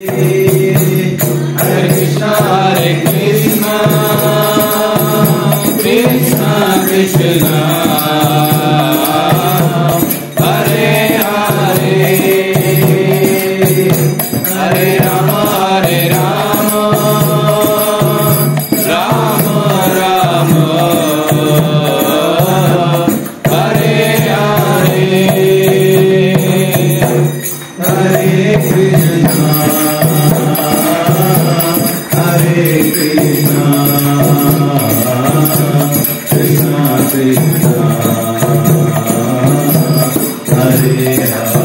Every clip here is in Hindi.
Hare Krishna Krishna Krishna Hare Hare Hare Rama Rama Rama Hare Hare Hare Krishna Hare Krishna Krishna Krishna Hare Hare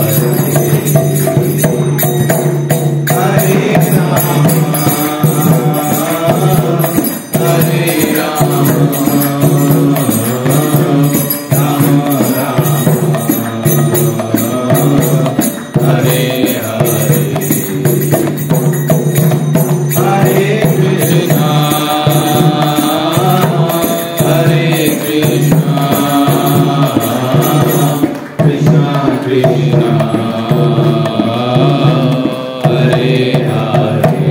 Hare Rama Rama Rama Hare Hare Hare Krishna Hare Krishna Krishna Krishna Hare Hare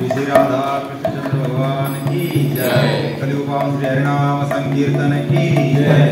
Shri Radha Krishna चंद्र भगवान की जय। कलियुगाम श्री हरिनाम संकीर्तन की जय।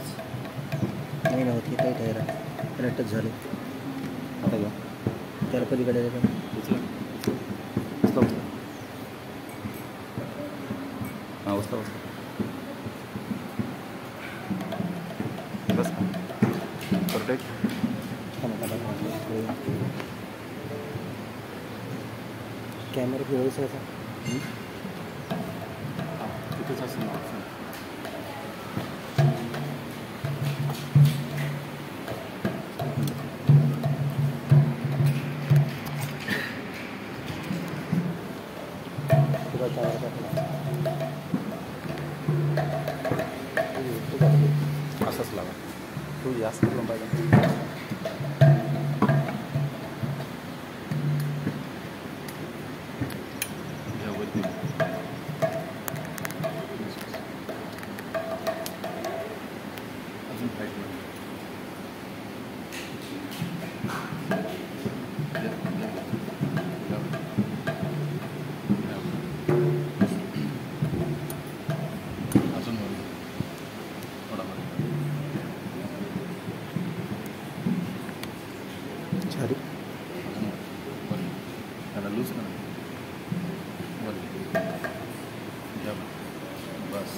नाही नव्हती काही ठेरा कनेक्टच झाले आता घ्या त्याला पलीकडे हां बस परफेक्ट कॅमेरा व्यवस्थित असा तिथेच असेल ना ऑप्शन असंच लावा तू जास्त करून पाहिजे अजून पाहिजे त्याला लूज करा बस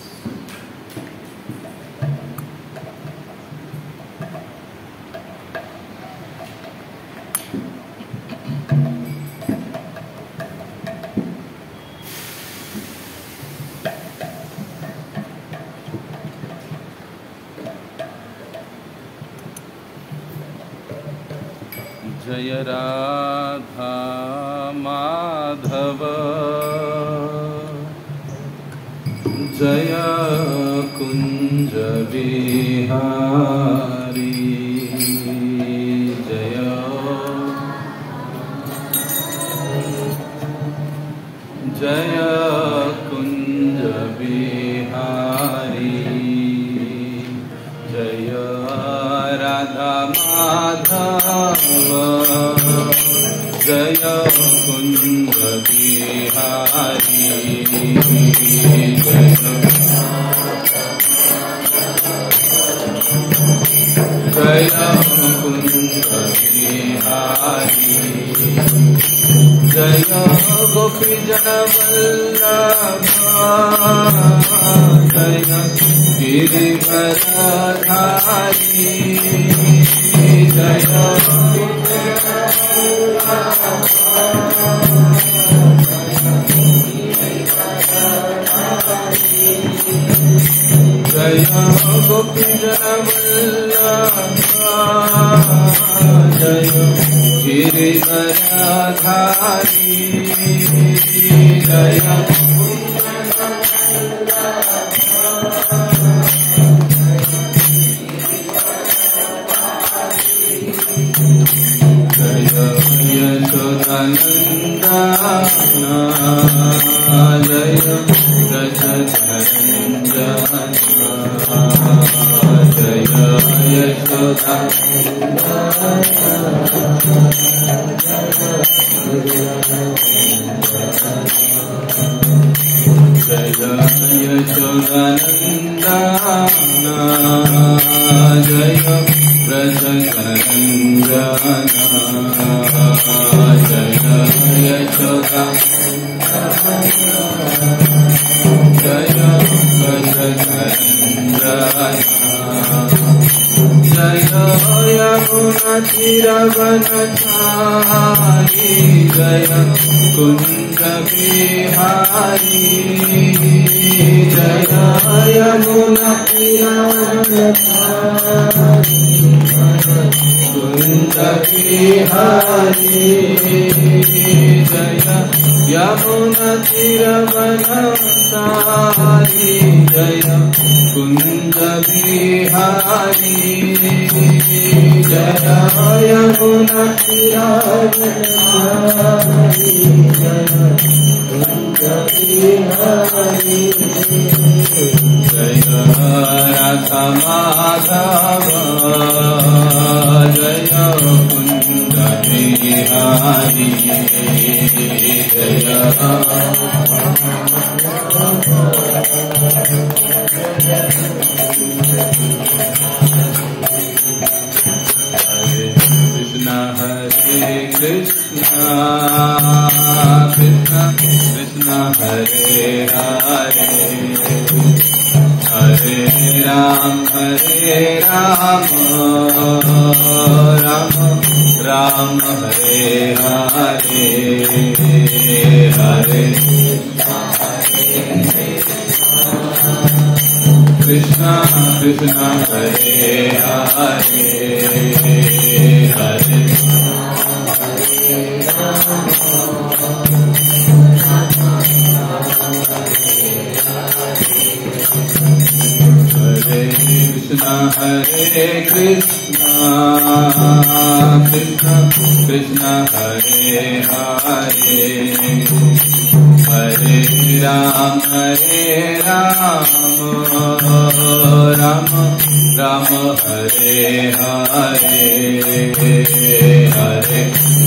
जय राधा माधव जय कुंज बिहारी जय जय कुंज बिहारी जय राधा माधव जय कुंज बिहारी जय कुंज बिहारी बिहारी जय गोपी जन वल्लभा जय गिरिवरधारी जय जय गोपी जन वल्लभा जय गिरिवरधारी जय यशोदानंदन जय व्रजधरंजन जय यशोदानंदन जय व्रजधरंजन जय यशोदा जय व्रजधरंजन जय यमुना तीरवनचारी जय कुंज बिहारी जय यमुना तीरवनचारी कुंज बिहारी जय यमुना तीरवनचारी जय कुंज बिहारी जय यमुना तीरवनचारी जय कुंज बिहारी जय राधा माधव जय कुंज बिहारी जय Hare Krishna, Krishna Krishna Hare Hare, Hare Ram, Ram Ram Hare Hare, Hare Krishna Krishna Hare Hare, Hare Hare Krishna, Krishna Krishna Hare Hare, Hare Ram, Ram Ram Hare Hare, Hare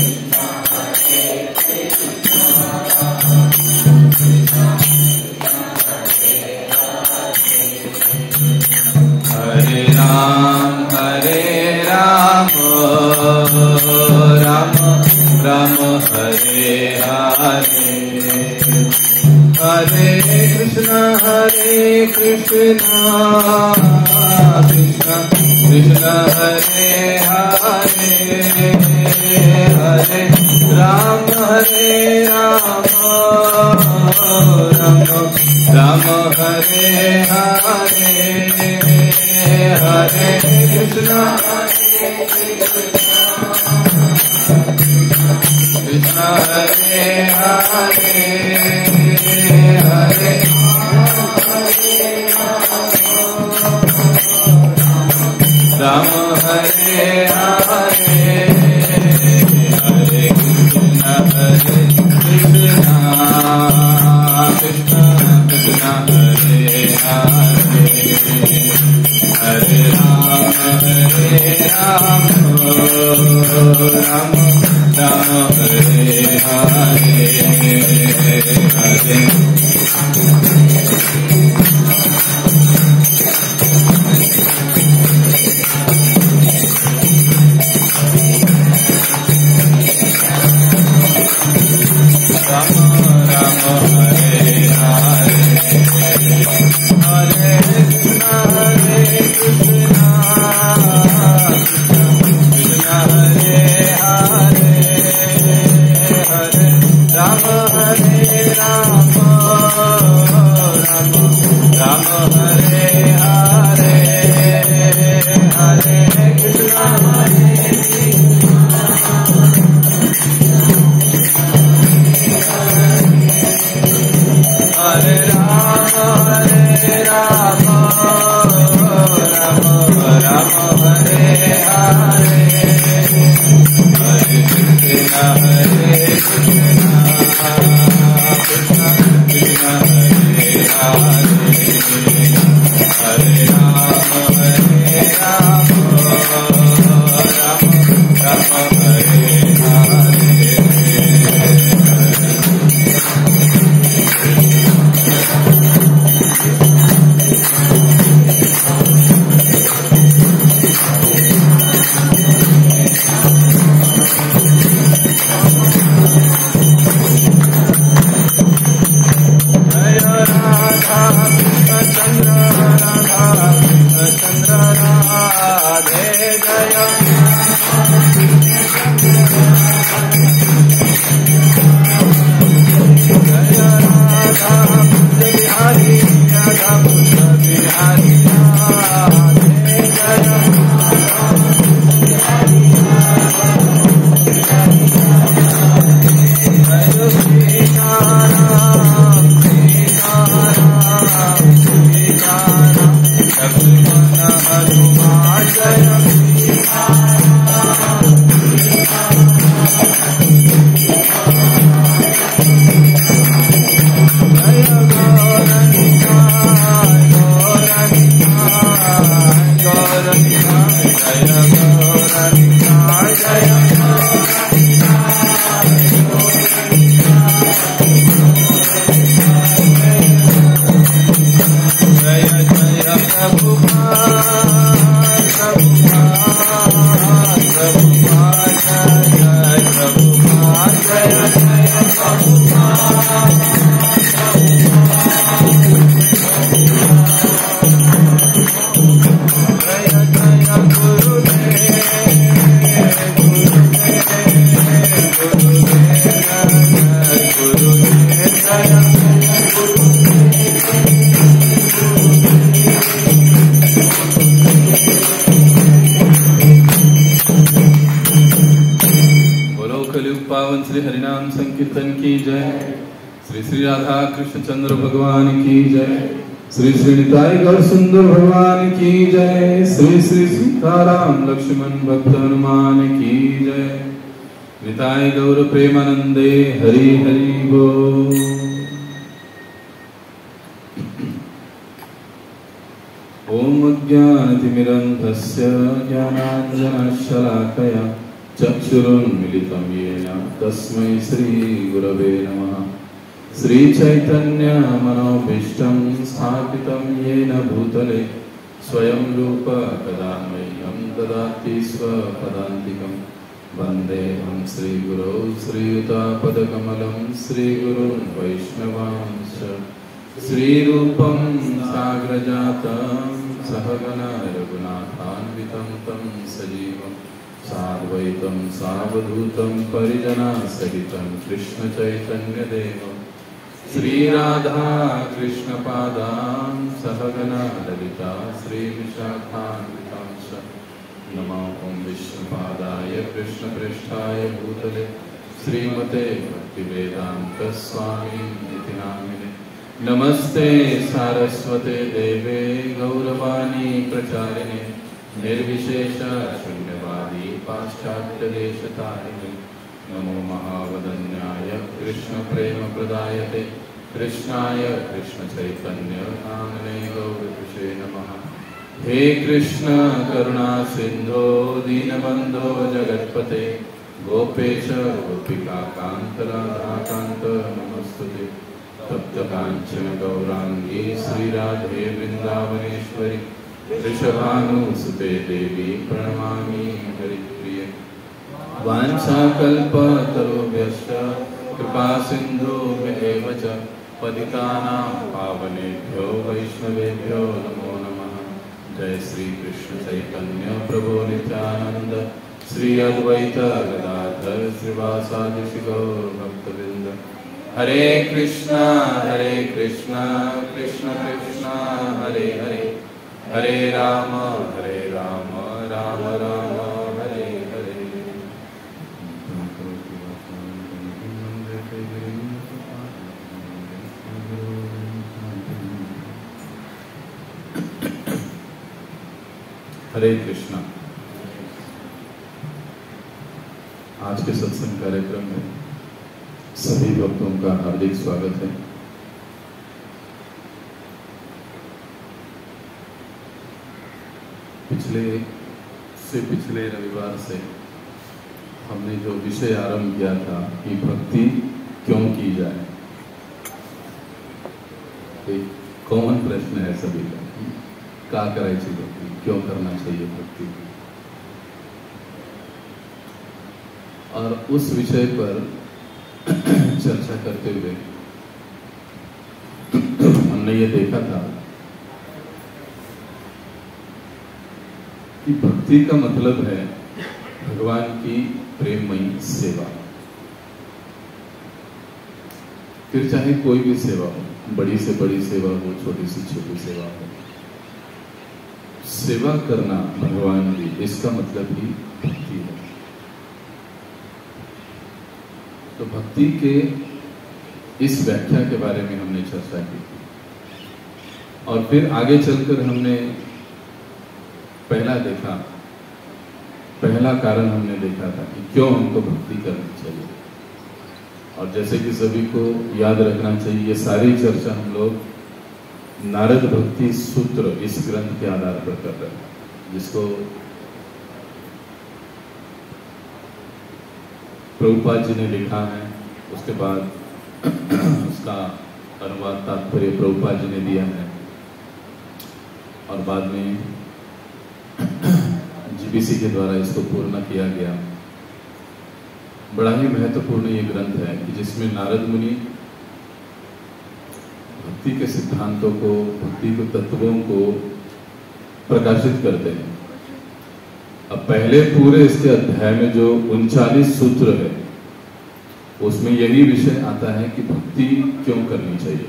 Ram Hare Hare, Hare Krishna, Krishna Krishna Hare Hare, Hare Ram, Ram Hare Hare, Hare Krishna, Krishna Hare Hare, Hare Ram Hare Hare, Hare Krishna, Krishna Krishna Hare Hare, Hare Ram, Ram Hare Hare, Hare Radha Krishna चंद्र भगवान की जय। श्री श्री निताई गौर सुंदर भगवान की जय। श्री श्री सीताराम लक्ष्मण भक्त हनुमान की जय। निताई गौर प्रेमानंदे हरि हरि बोल। ओम अज्ञानतिमिरन्धस्य ज्ञानाञ्जनशलाकया चक्षुरुन्मिलितं येन तस्मै श्री गुरवे नमः। श्री चैतन्य मनोभीष्टं स्थापितं येन भूतले स्वयं रूप कदा मह्यं ददाति स्वपदान्तिकं। वन्देऽहं श्रीगुरौ श्रीयुतापदकमलं श्रीगुरुन् वैष्णवांश्च। श्रीरूपं साग्रजातं सहगना रघुनाथान्वितं तं सजीवं साद्वैतं सावधूतं परिजनसहितं कृष्णचैतन्यदेवं। श्रीराधा कृष्णपादां सहगना ललिता श्रीविशाखान्वितांश्च। नमो ॐ विष्णुपादाय कृष्णप्रेष्ठाय भूतले श्रीमते भक्तिवेदान्तस्वामिनिति नामिने। नमस्ते सारस्वते देवे गौरवाणी प्रचारिणे निर्विशेष शून्यवादी पाश्चात्यदेशतारिणे। नमो महावदन्याय कृष्ण प्रेम प्रदायते कृष्णाय कृष्ण चैतन्य नामने गौरविषे नमः। हे कृष्ण करुणा सिंधो दीनबंधो जगत्पते गोपेश गोपिका कांत राधा कांत नमस्तुते। तप्त कांचन गौरांगी श्री राधे वृंदावनेश्वरी वृषभानुसुते देवी प्रणमामि हरिप्रिये। वाञ्छाकल्पतरुभ्यश्च कृपा सिन्धुभ्येव च पतितानां पावनेभ्यो वैष्णवेभ्यो नमो नमः। जय श्री कृष्ण चैतन्य प्रभु नित्यानंद श्री अद्वैत गदाधर श्रीवासादि गौर भक्तवृंद। हरे कृष्णा कृष्ण कृष्ण हरे हरे हरे राम राम राम हरे हरे। हरे कृष्णा। आज के सत्संग कार्यक्रम में सभी भक्तों का हार्दिक स्वागत है। पिछले रविवार से हमने जो विषय आरंभ किया था कि भक्ति क्यों की जाए, एक कॉमन प्रश्न है सभी का, क्या करायची भक्ति, क्यों करना चाहिए भक्ति। और उस विषय पर चर्चा करते हुए हमने ये देखा था कि भक्ति का मतलब है भगवान की प्रेममयी सेवा। फिर चाहे कोई भी सेवा हो, बड़ी से बड़ी सेवा हो, छोटी से छोटी सेवा हो, सेवा करना भगवान की, इसका मतलब ही भक्ति है। तो भक्ति के इस व्याख्या के बारे में हमने चर्चा की थी और फिर आगे चलकर हमने पहला कारण हमने देखा था कि क्यों हमको भक्ति करनी चाहिए। और जैसे कि सभी को याद रखना चाहिए, ये सारी चर्चा हम लोग नारद भक्ति सूत्र इस ग्रंथ के आधार पर कर रहे हैं, जिसको प्रभुपाद जी ने लिखा है, उसके बाद उसका अनुवाद तात्पर्य प्रभुपाद जी ने दिया है और बाद में जीबीसी के द्वारा इसको पूर्ण किया गया। बड़ा ही महत्वपूर्ण ये ग्रंथ है कि जिसमें नारद मुनि भक्ति के सिद्धांतों को, भक्ति के तत्वों को प्रकाशित करते हैं। अब पहले पूरे इसके अध्याय में जो 39 सूत्र है उसमें यही विषय आता है कि भक्ति क्यों करनी चाहिए।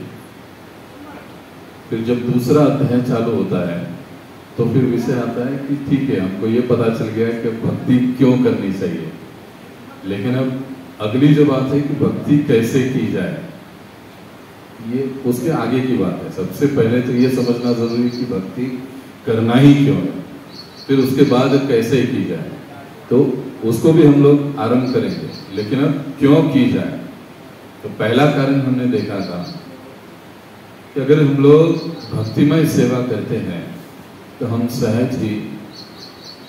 फिर जब दूसरा अध्याय चालू होता है तो फिर विषय आता है कि ठीक है, हमको ये पता चल गया कि भक्ति क्यों करनी चाहिए, लेकिन अब अगली जो बात है कि भक्ति कैसे की जाए, ये उसके आगे की बात है। सबसे पहले तो ये समझना जरूरी है कि भक्ति करना ही क्यों है, फिर उसके बाद कैसे की जाए, तो उसको भी हम लोग आरंभ करेंगे। लेकिन अब क्यों की जाए, तो पहला कारण हमने देखा था कि अगर हम लोग भक्तिमय सेवा करते हैं तो हम सहज ही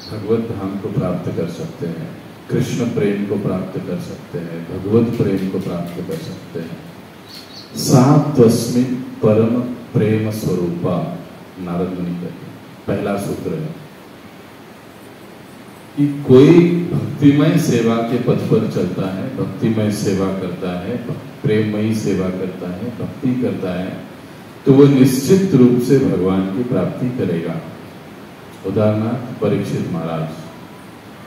भगवत धाम को प्राप्त कर सकते हैं, कृष्ण प्रेम को प्राप्त कर सकते हैं, भगवत प्रेम को प्राप्त कर सकते हैं। सा तस्मिन् परम प्रेम स्वरूपा, नारद मुनि कहते हैं, पहला सूत्र है कि कोई भक्तिमय सेवा के पथ पर चलता है, भक्तिमय सेवा करता है, प्रेममयी सेवा करता है, भक्ति करता है, तो वह निश्चित रूप से भगवान की प्राप्ति करेगा। उदाहरणार्थ परीक्षित महाराज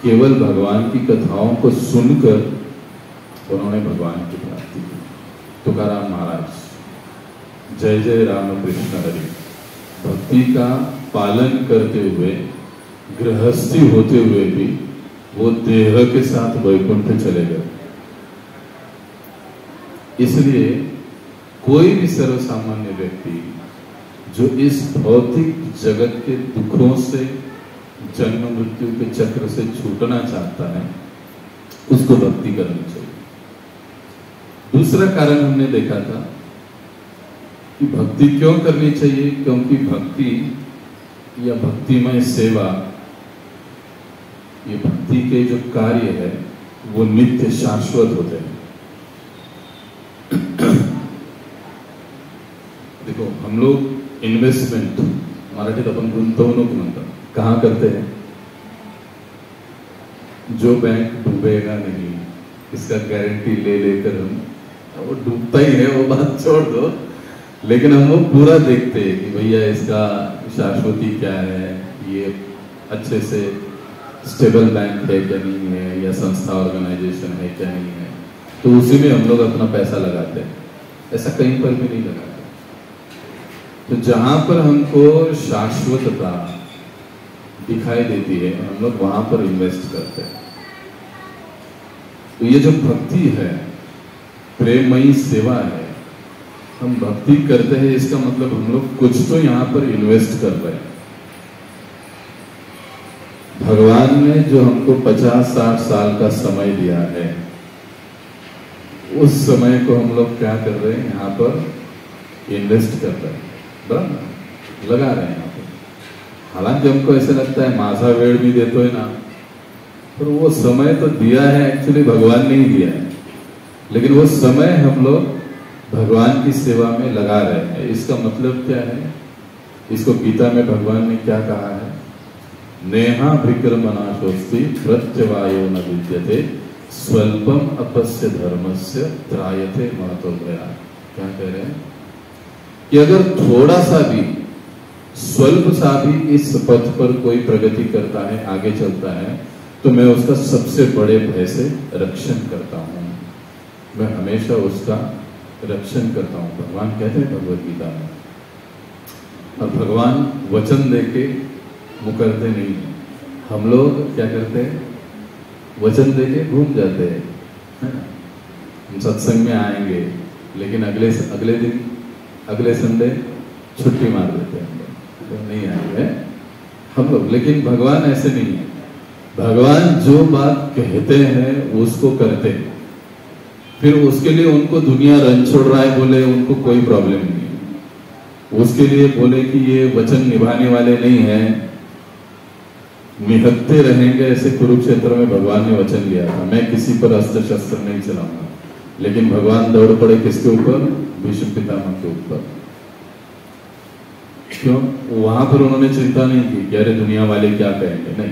केवल भगवान की कथाओं को सुनकर उन्होंने भगवान की प्राप्ति की। तुकाराम महाराज जय जय राम कृष्ण हरि, भक्ति का पालन करते हुए, गृहस्थी होते हुए भी वो देह के साथ वैकुंठ चले गए। इसलिए कोई भी सर्वसामान्य व्यक्ति जो इस भौतिक जगत के दुखों से, जन्म मृत्यु के चक्र से छूटना चाहता है, उसको भक्ति करनी चाहिए। दूसरा कारण हमने देखा था कि भक्ति क्यों करनी चाहिए, क्योंकि भक्ति या भक्तिमय सेवा, ये भक्ति के जो कार्य है वो नित्य शाश्वत होते हैं। देखो, हम लोग इन्वेस्टमेंट, मराठीत अपन गुंतवणूक म्हणतात, कहाँ करते हैं? जो बैंक डूबेगा नहीं, इसका गारंटी ले लेकर हम, वो डूबता ही है वो बात छोड़ दो, लेकिन हम वो पूरा देखते हैं कि भैया इसका शाश्वती क्या है, ये अच्छे से स्टेबल बैंक है क्या नहीं है, या संस्था ऑर्गेनाइजेशन है क्या नहीं है, तो उसी में हम लोग अपना पैसा लगाते हैं। ऐसा कहीं पर भी नहीं लगाते। तो जहां पर हमको शाश्वतता दिखाई देती है, हम लोग वहां पर इन्वेस्ट करते हैं। तो ये जो भक्ति है, प्रेममयी सेवा है, हम भक्ति करते हैं, इसका मतलब हम लोग कुछ तो यहां पर इन्वेस्ट कर रहे हैं। भगवान ने जो हमको 50-60 साल का समय दिया है, उस समय को हम लोग क्या कर रहे हैं, यहाँ पर इन्वेस्ट कर रहे हैं, बराबर लगा रहे हैं यहाँ पर। हालांकि हमको ऐसे लगता है माझा वेळ भी देतोय ना, पर वो समय तो दिया है एक्चुअली भगवान ने ही दिया है, लेकिन वो समय हम लोग भगवान की सेवा में लगा रहे हैं। इसका मतलब क्या है? इसको गीता में भगवान ने क्या कहा है? नेहा विक्रमनाशोस्ति प्रत्यवायो न विद्यते स्वल्पम अपस्य धर्मस्य त्रायते महतो भया। क्या कह रहे हैं कि अगर थोड़ा सा भी, स्वल्प सा भी इस पथ पर कोई प्रगति करता है, आगे चलता है, तो मैं उसका सबसे बड़े भय से रक्षण करता हूं, मैं हमेशा उसका रक्षण करता हूं। भगवान कहते हैं भगवद गीता में। और भगवान वचन देके मुकरते नहीं है। हम लोग क्या करते हैं? वचन देके घूम जाते हैं, है ना? हम सत्संग में आएंगे, लेकिन अगले दिन, अगले संडे छुट्टी मार देते हैं, तो नहीं आएंगे हम लोग। लेकिन भगवान ऐसे नहीं है। भगवान जो बात कहते हैं उसको करते हैं, फिर उसके लिए उनको दुनिया रन छोड़ रहा है बोले, उनको कोई प्रॉब्लम नहीं है। उसके लिए बोले कि ये वचन निभाने वाले नहीं है, निहत्ते रहेंगे, ऐसे कुरुक्षेत्र में भगवान ने वचन लिया था, मैं किसी पर अस्त्र शस्त्र नहीं चलाऊंगा। लेकिन भगवान दौड़ पड़े किसके ऊपर? भीष्म पितामह के ऊपर। क्यों? वहां पर उन्होंने चिंता नहीं की कि अरे दुनिया वाले क्या कहेंगे, नहीं।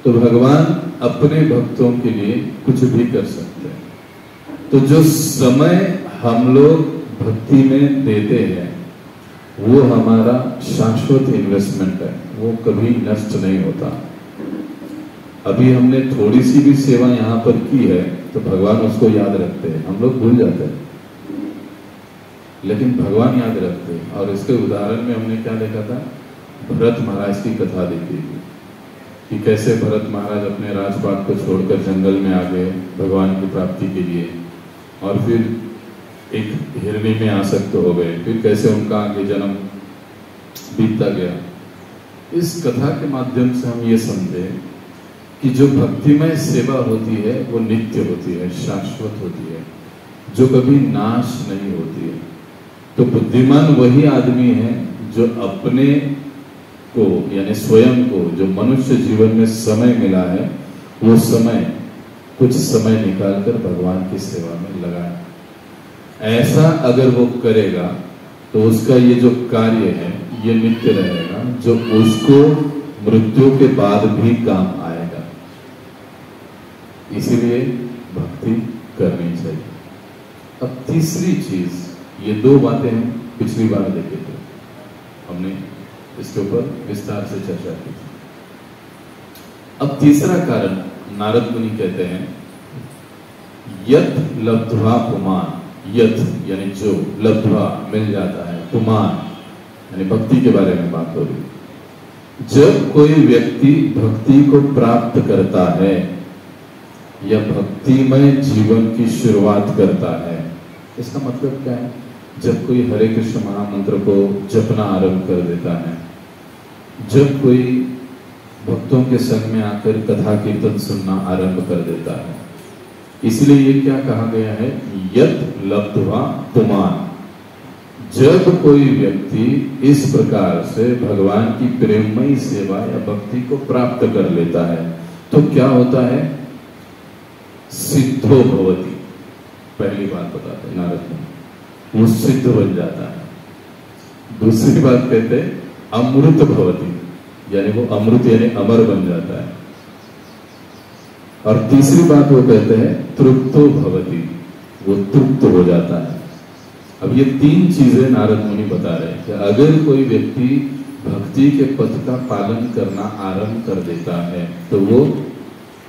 तो भगवान अपने भक्तों के लिए कुछ भी कर सकते हैं। तो जो समय हम लोग भक्ति में देते हैं वो हमारा शाश्वत इन्वेस्टमेंट है, वो कभी नष्ट नहीं होता। अभी हमने थोड़ी सी भी सेवा यहाँ पर की है तो भगवान उसको याद रखते हैं, हम लोग भूल जाते हैं लेकिन भगवान याद रखते हैं। और इसके उदाहरण में हमने क्या देखा था? भरत महाराज की कथा देखी थी कि कैसे भरत महाराज अपने राजपाट को छोड़कर जंगल में आ गए भगवान की प्राप्ति के लिए, और फिर एक हिरणी में आसक्त हो गए, फिर कैसे उनका आगे जन्म बीतता गया। इस कथा के माध्यम से हम ये समझे कि जो भक्तिमय सेवा होती है वो नित्य होती है, शाश्वत होती है, जो कभी नाश नहीं होती है। तो बुद्धिमान वही आदमी है जो अपने को यानी स्वयं को, जो मनुष्य जीवन में समय मिला है, वो समय कुछ समय निकालकर भगवान की सेवा में लगाए। ऐसा अगर वो करेगा तो उसका ये जो कार्य है ये नित्य रहेगा, जो उसको मृत्यु के बाद भी काम आएगा। इसीलिए भक्ति करनी चाहिए। अब तीसरी चीज, ये दो बातें हम पिछली बार देखे थे, हमने इसके ऊपर विस्तार से चर्चा की थी। अब तीसरा कारण नारद मुनि कहते हैं, यत् लब्ध्वा पुमान, यत् यानी जो, लब्ध्वा मिल जाता है, पुमान यानी भक्ति के बारे में बात हो रही। जब कोई व्यक्ति भक्ति को प्राप्त करता है या भक्तिमय जीवन की शुरुआत करता है, इसका मतलब क्या है? जब कोई हरे कृष्ण महामंत्र को जपना आरंभ कर देता है, जब कोई भक्तों के संग में आकर कथा कीर्तन सुनना आरंभ कर देता है। इसलिए ये क्या कहा गया है? यत् लब्ध्वा पुमान। जब कोई व्यक्ति इस प्रकार से भगवान की प्रेममयी सेवा या भक्ति को प्राप्त कर लेता है तो क्या होता है? सिद्धो भवति। पहली बात बताते हैं नारद मुनि, वो सिद्ध बन जाता है। दूसरी बात कहते हैं अमृत भवति, यानी वो अमृत यानी अमर बन जाता है। और तीसरी बात वो कहते हैं तृप्तो भवति, वो तृप्त हो जाता है। अब ये तीन चीजें नारद मुनि बता रहे हैं कि अगर कोई व्यक्ति भक्ति के पथ का पालन करना आरंभ कर देता है तो वो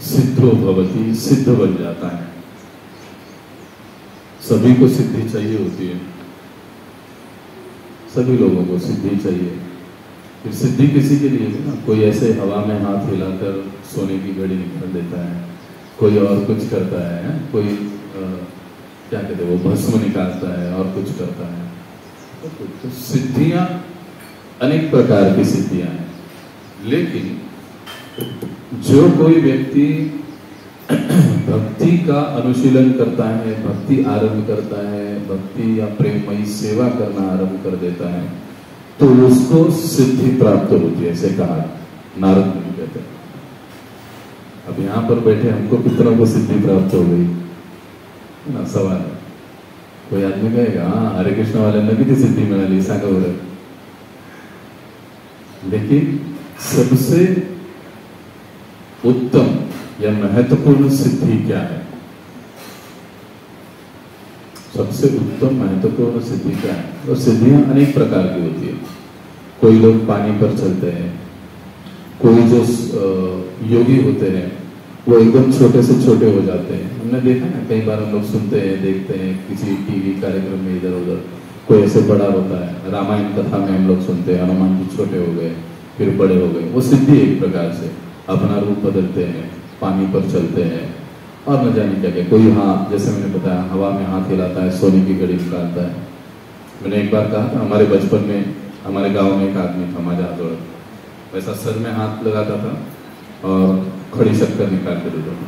सिद्धो भवति, सिद्ध बन जाता है। सभी को सिद्धि चाहिए होती है, सभी लोगों को सिद्धि चाहिए। फिर सिद्धि किसी के लिए ना, कोई ऐसे हवा में हाथ हिलाकर सोने की घड़ी निकाल देता है, कोई और कुछ करता है, कोई क्या कहते हैं वो भस्म निकालता है और कुछ करता है। तो सिद्धियां अनेक प्रकार की सिद्धियां हैं, लेकिन जो कोई व्यक्ति भक्ति का अनुशीलन करता है, भक्ति आरंभ करता है, भक्ति या प्रेममयी सेवा करना आरंभ कर देता है तो उसको सिद्धि प्राप्त होती है, ऐसे कहा नारद मुनि कहते हैं। अब यहां पर बैठे हमको कितना को सिद्धि प्राप्त हो गई ना, सवाल है। कोई आदमी कहेगा हाँ हरे कृष्ण वाले ने किती सिद्धि मिळाली सांगा बरं। लेकिन सबसे उत्तम या महत्वपूर्ण सिद्धि क्या है? सबसे उत्तम महत्वपूर्ण सिद्धि क्या है? और सिद्धियां अनेक प्रकार की होती है। कोई लोग पानी पर चलते हैं, कोई जो योगी होते हैं वो एकदम छोटे से छोटे हो जाते हैं। हमने देखा ना, कई बार हम लोग सुनते हैं, देखते हैं किसी टीवी कार्यक्रम में इधर उधर कोई ऐसे बड़ा होता है। रामायण कथा में हम लोग सुनते हैं हनुमान जी छोटे हो गए फिर बड़े हो गए। वो सिद्धि एक प्रकार से अपना रूप बदलते हैं, पानी पर चलते हैं और न जाने क्या क्या। कोई हाँ, जैसे मैंने बताया, हवा में हाथ हिलाता है, सोने की घड़ी निकालता है। मैंने एक बार कहा था हमारे बचपन में हमारे गांव में एक आदमी था माजा जोड़, वैसा सर में हाथ लगाता था और खड़ी शक्कर निकाल के देता था।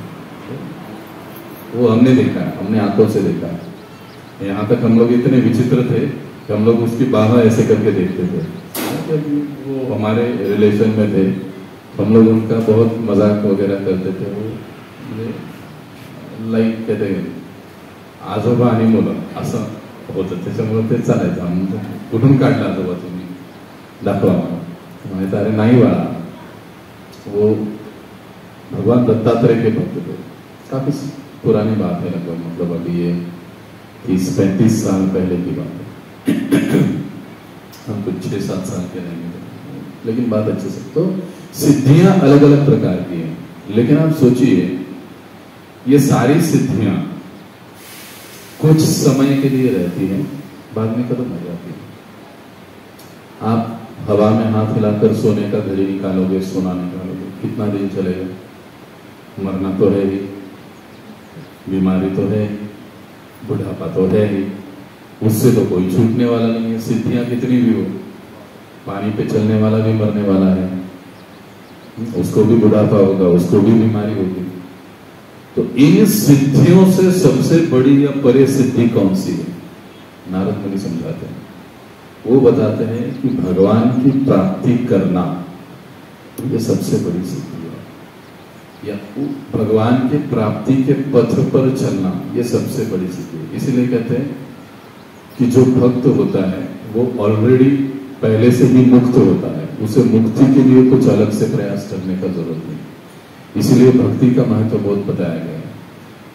वो हमने देखा है, हमने आंखों से देखा है। यहाँ तक हम लोग इतने विचित्र थे कि हम लोग उसकी बाह ऐसे करके देखते थे। वो हमारे रिलेशन में थे हम लोग उनका बहुत मजाक वगैरह करते थे. वो लाईक कहते आजोबा आणि मुलं असं होतं. त्याच्यामुळे ते चालायचं. आम्ही कुठून काढला आजोबा तुम्ही, दाखवा मला. माहिती अरे नहीं वाला, वो भगवान दत्तात्रेय के भक्त थे. काफी पुरानी बात है, लगभग मतलब अभी ये 30-35 साल पहले की बात है. हम कुछ 6-7 साल के रहेंगे, लेकिन बात अच्छे से. तो सिद्धियां अलग अलग प्रकार की हैं, लेकिन आप सोचिए ये सारी सिद्धियां कुछ समय के लिए रहती हैं, बाद में खत्म हो जाती है. आप हवा में हाथ हिलाकर सोने का घड़ी निकालोगे, सोना निकालोगे, कितना दिन चलेगा? मरना तो है ही, बीमारी तो है, बुढ़ापा तो है ही, उससे तो कोई छूटने वाला नहीं है. सिद्धियां कितनी भी हो, पानी पे चलने वाला भी मरने वाला है, उसको भी बुढ़ापा होगा, उसको भी बीमारी होगी. तो इन सिद्धियों से सबसे बड़ी या परे सिद्धि कौन सी है? नारद मुनि समझाते हैं. वो बताते हैं कि भगवान की प्राप्ति करना ये सबसे बड़ी सिद्धि है, या भगवान की प्राप्ति के पथ पर चलना ये सबसे बड़ी सिद्धि है. इसीलिए कहते हैं कि जो भक्त होता है वो ऑलरेडी पहले से ही मुक्त होता है, उसे मुक्ति के लिए कुछ अलग से प्रयास करने का जरूरत नहीं. इसलिए भक्ति का महत्व बहुत बताया गया है.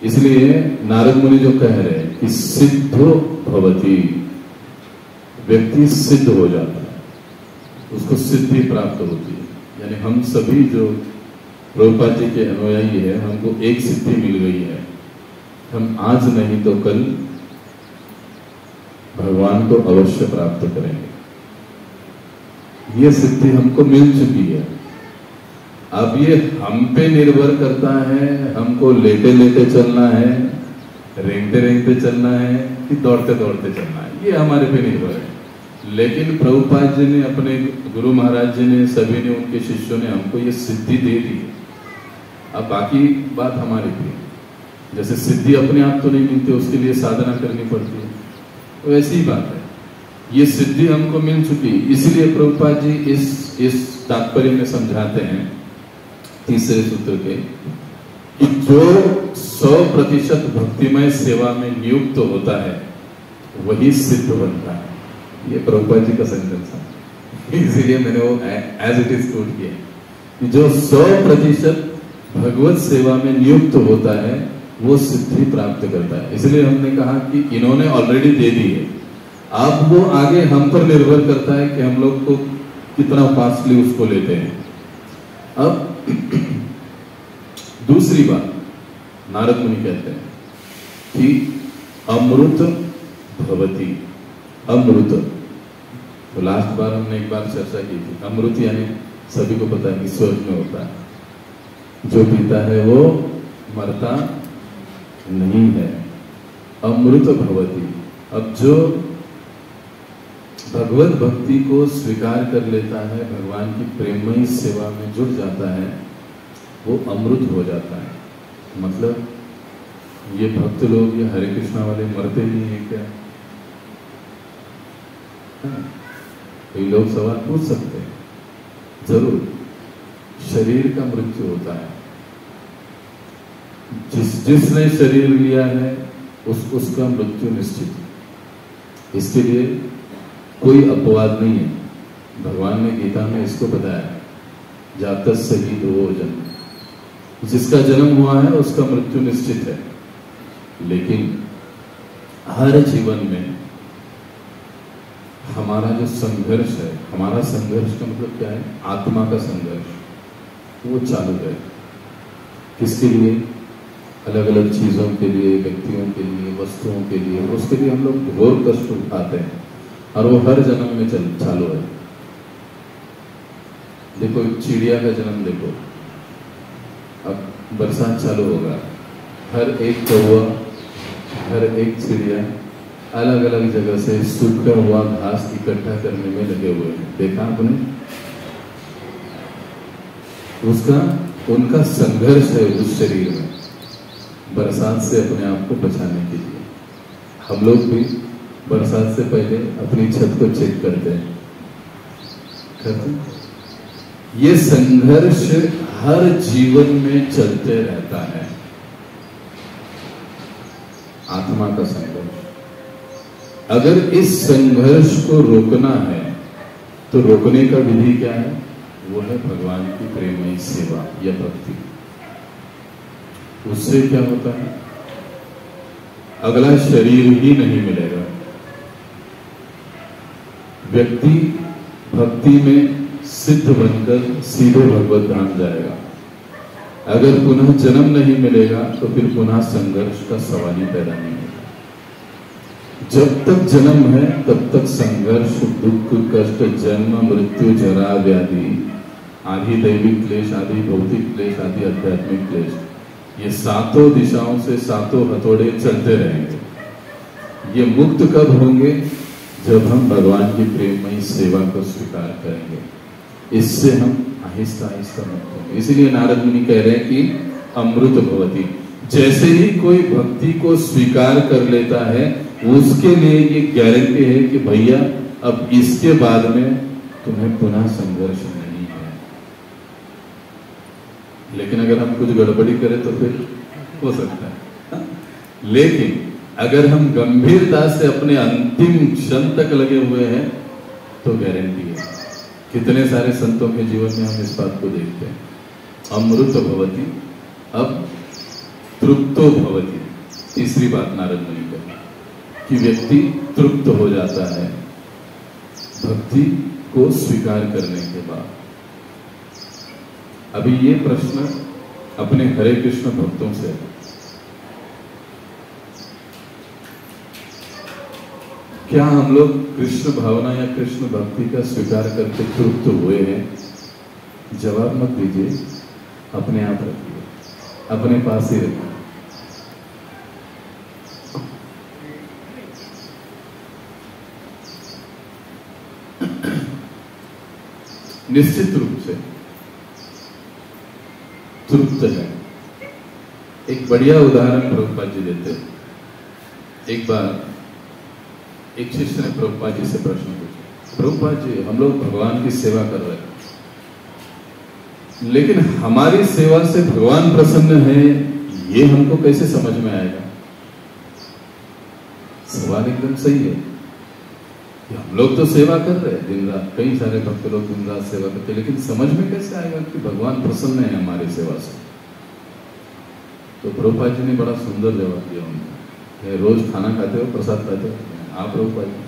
इसलिए नारद मुनि जो कह रहे हैं कि सिद्धो भवति, व्यक्ति सिद्ध हो जाता है, उसको सिद्धि प्राप्त होती है. यानी हम सभी जो प्रभुपाद जी के अनुयायी है, हमको एक सिद्धि मिल गई है. हम आज नहीं तो कल भगवान को अवश्य प्राप्त करेंगे. ये सिद्धि हमको मिल चुकी है. अब ये हम पे निर्भर करता है, हमको लेटे लेटे चलना है, रेंगते रेंगते चलना है, कि दौड़ते दौड़ते चलना है, ये हमारे पे निर्भर है. लेकिन प्रभुपाद जी ने, अपने गुरु महाराज जी ने, सभी ने, उनके शिष्यों ने हमको ये सिद्धि दे दी. अब बाकी बात हमारी थी. जैसे सिद्धि अपने आप तो नहीं मिलती, उसके लिए साधना करनी पड़ती है, तो ऐसी ही बात है. ये सिद्धि हमको मिल चुकी. इसलिए प्रभुपाद जी इस तात्पर्य में समझाते हैं तीसरे सूत्र के कि जो 100% भक्तिमय सेवा में नियुक्त होता है वही सिद्ध बनता है. ये प्रभुपाद जी का सेंटेंस है, इसीलिए मैंने वो एज इट इज कोट किया कि जो 100% भगवत सेवा में नियुक्त होता है वो सिद्धि प्राप्त करता है. इसलिए हमने कहा कि इन्होंने ऑलरेडी दे दी है. अब वो आगे हम पर निर्भर करता है कि हम लोग को कितना फास्टली उसको लेते हैं. अब दूसरी बात नारद मुनि कहते हैं कि अमृत भवति. अमृत, तो लास्ट बार हमने एक बार चर्चा की थी. अमृत यानी सभी को पता है कि स्वर्ग में होता है, जो पीता है वो मरता नहीं है. अमृत भवति. अब जो भगवत भक्ति को स्वीकार कर लेता है, भगवान की प्रेममयी सेवा में जुड़ जाता है, वो अमृत हो जाता है. मतलब ये भक्त लोग, ये हरे कृष्णा वाले मरते नहीं है क्या? कई लोग सवाल पूछ सकते हैं. जरूर शरीर का मृत्यु होता है. जिसने शरीर लिया है उसका मृत्यु निश्चित है. इसके लिए कोई अपवाद नहीं है. भगवान ने गीता में इसको बताया, जातः शहीद हो जन्म. जिसका जन्म हुआ है उसका मृत्यु निश्चित है. लेकिन हर जीवन में हमारा जो संघर्ष है, हमारा संघर्ष का मतलब क्या है? आत्मा का संघर्ष, वो चालू है. किसके लिए? अलग अलग चीजों के लिए, व्यक्तियों के लिए, वस्तुओं के लिए. उसके लिए हम लोग घोर कष्ट उठाते हैं और वो हर जन्म में चालू है. देखो चिड़िया का जन्म देखो, अब बरसात चालू होगा, हर एक कौवा, हर एक चिड़िया अलग अलग जगह से सूखा हुआ घास इकट्ठा करने में लगे हुए हैं. देखा आपने? उनका संघर्ष है उस शरीर में, बरसात से अपने आप को बचाने के लिए. हम लोग भी बरसात से पहले अपनी छत को चेक करते हैं. ये संघर्ष हर जीवन में चलते रहता है। आत्मा का संघर्ष, अगर इस संघर्ष को रोकना है तो रोकने का विधि क्या है? वो है भगवान की प्रेममयी सेवा या भक्ति। उससे क्या होता है? अगला शरीर ही नहीं मिलेगा। व्यक्ति भक्ति में सिद्ध बनकर सीधे भगवत धाम जाएगा। अगर पुनः जन्म नहीं मिलेगा तो फिर पुनः संघर्ष का सवाल ही पैदा नहीं होगा। जब तक जन्म है तब तक संघर्ष, दुख, कष्ट, जन्म, मृत्यु, जरा, व्याधि, आदि दैविक क्लेश, आदि भौतिक क्लेश, आदि आध्यात्मिक क्लेश, ये सातों दिशाओं से सातों हथौड़े चलते रहेंगे। ये मुक्त कब होंगे? जब हम भगवान की प्रेममयी सेवा को स्वीकार करेंगे। इससे हम आहिस्ता आहिस्ता मुक्त होंगे। इसीलिए नारद मुनि कह रहे हैं कि अमृत भवति। जैसे ही कोई भक्ति को स्वीकार कर लेता है उसके लिए ये गारंटी है कि भैया अब इसके बाद में तुम्हें पुनः संघर्ष नहीं है। लेकिन अगर हम कुछ गड़बड़ी करें तो फिर हो सकता है। लेकिन अगर हम गंभीरता से अपने अंतिम क्षण तक लगे हुए हैं तो गारंटी है। कितने सारे संतों के जीवन में हम इस बात को देखते हैं। अमृत भवति, अब तृप्तो भवति। तीसरी बात नारद मुनि कही कि व्यक्ति तृप्त हो जाता है भक्ति को स्वीकार करने के बाद। अभी ये प्रश्न अपने हरे कृष्ण भक्तों से है। क्या हम लोग कृष्ण भावना या कृष्ण भक्ति का स्वीकार करके तृप्त हुए हैं? जवाब मत दीजिए, अपने आप रखिए, अपने पास ही रखिए। निश्चित रूप से तृप्त है। एक बढ़िया उदाहरण प्रभुपाद जी देते हैं। एक बार एक शिष्य ने प्रभुपाद जी से प्रश्न पूछा, प्रभुपाद जी हम लोग भगवान की सेवा कर रहे हैं, लेकिन हमारी सेवा से भगवान प्रसन्न है, ये हमको कैसे समझ में आएगा? सवाल एकदम सही है। हम लोग तो सेवा कर रहे हैं दिन रात, कई सारे भक्त लोग दिन रात सेवा करते हैं, लेकिन समझ में कैसे आएगा कि भगवान प्रसन्न है हमारी सेवा से? तो प्रभुपाद जी ने बड़ा सुंदर जवाब दिया उनको। रोज खाना खाते हो, प्रसाद खाते हो? आप प्रभुपाद जी।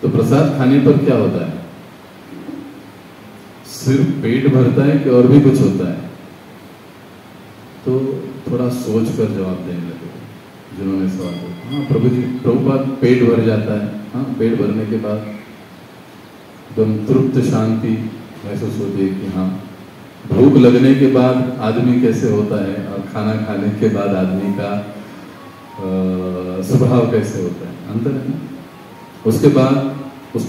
तो प्रसाद खाने पर क्या होता है? सिर्फ पेट भरता है कि और भी कुछ होता है? तो थोड़ा सोच कर जवाब देने लगे जिन्होंने सवाल किया। हाँ प्रभु जी, प्रभुपाद पेट भर जाता है। हाँ, पेट भरने के बाद एकदम तृप्त शांति महसूस होती है कि हाँ, भूख लगने के बाद आदमी कैसे होता है और खाना खाने के बाद आदमी का स्वभाव कैसे होता है, अंतर है ना। उसके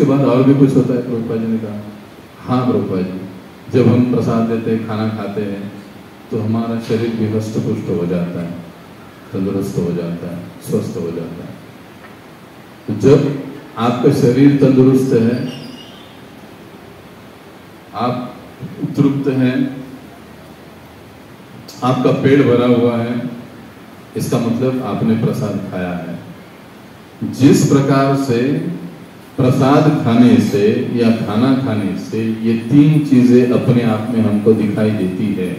बाद और भी कुछ होता है। प्रभुपाद जी ने कहा हाँ प्रभुपाद जी, जब हम प्रसाद देते हैं, खाना खाते हैं, तो हमारा शरीर भी हष्ट पुष्ट हो जाता है, तंदुरुस्त हो जाता है, स्वस्थ हो जाता है। तो जब आपका शरीर तंदुरुस्त है, आप तृप्त हैं, आपका पेट भरा हुआ है, इसका मतलब आपने प्रसाद खाया है। जिस प्रकार से प्रसाद खाने से या खाना खाने से ये तीन चीजें अपने आप में हमको दिखाई देती है,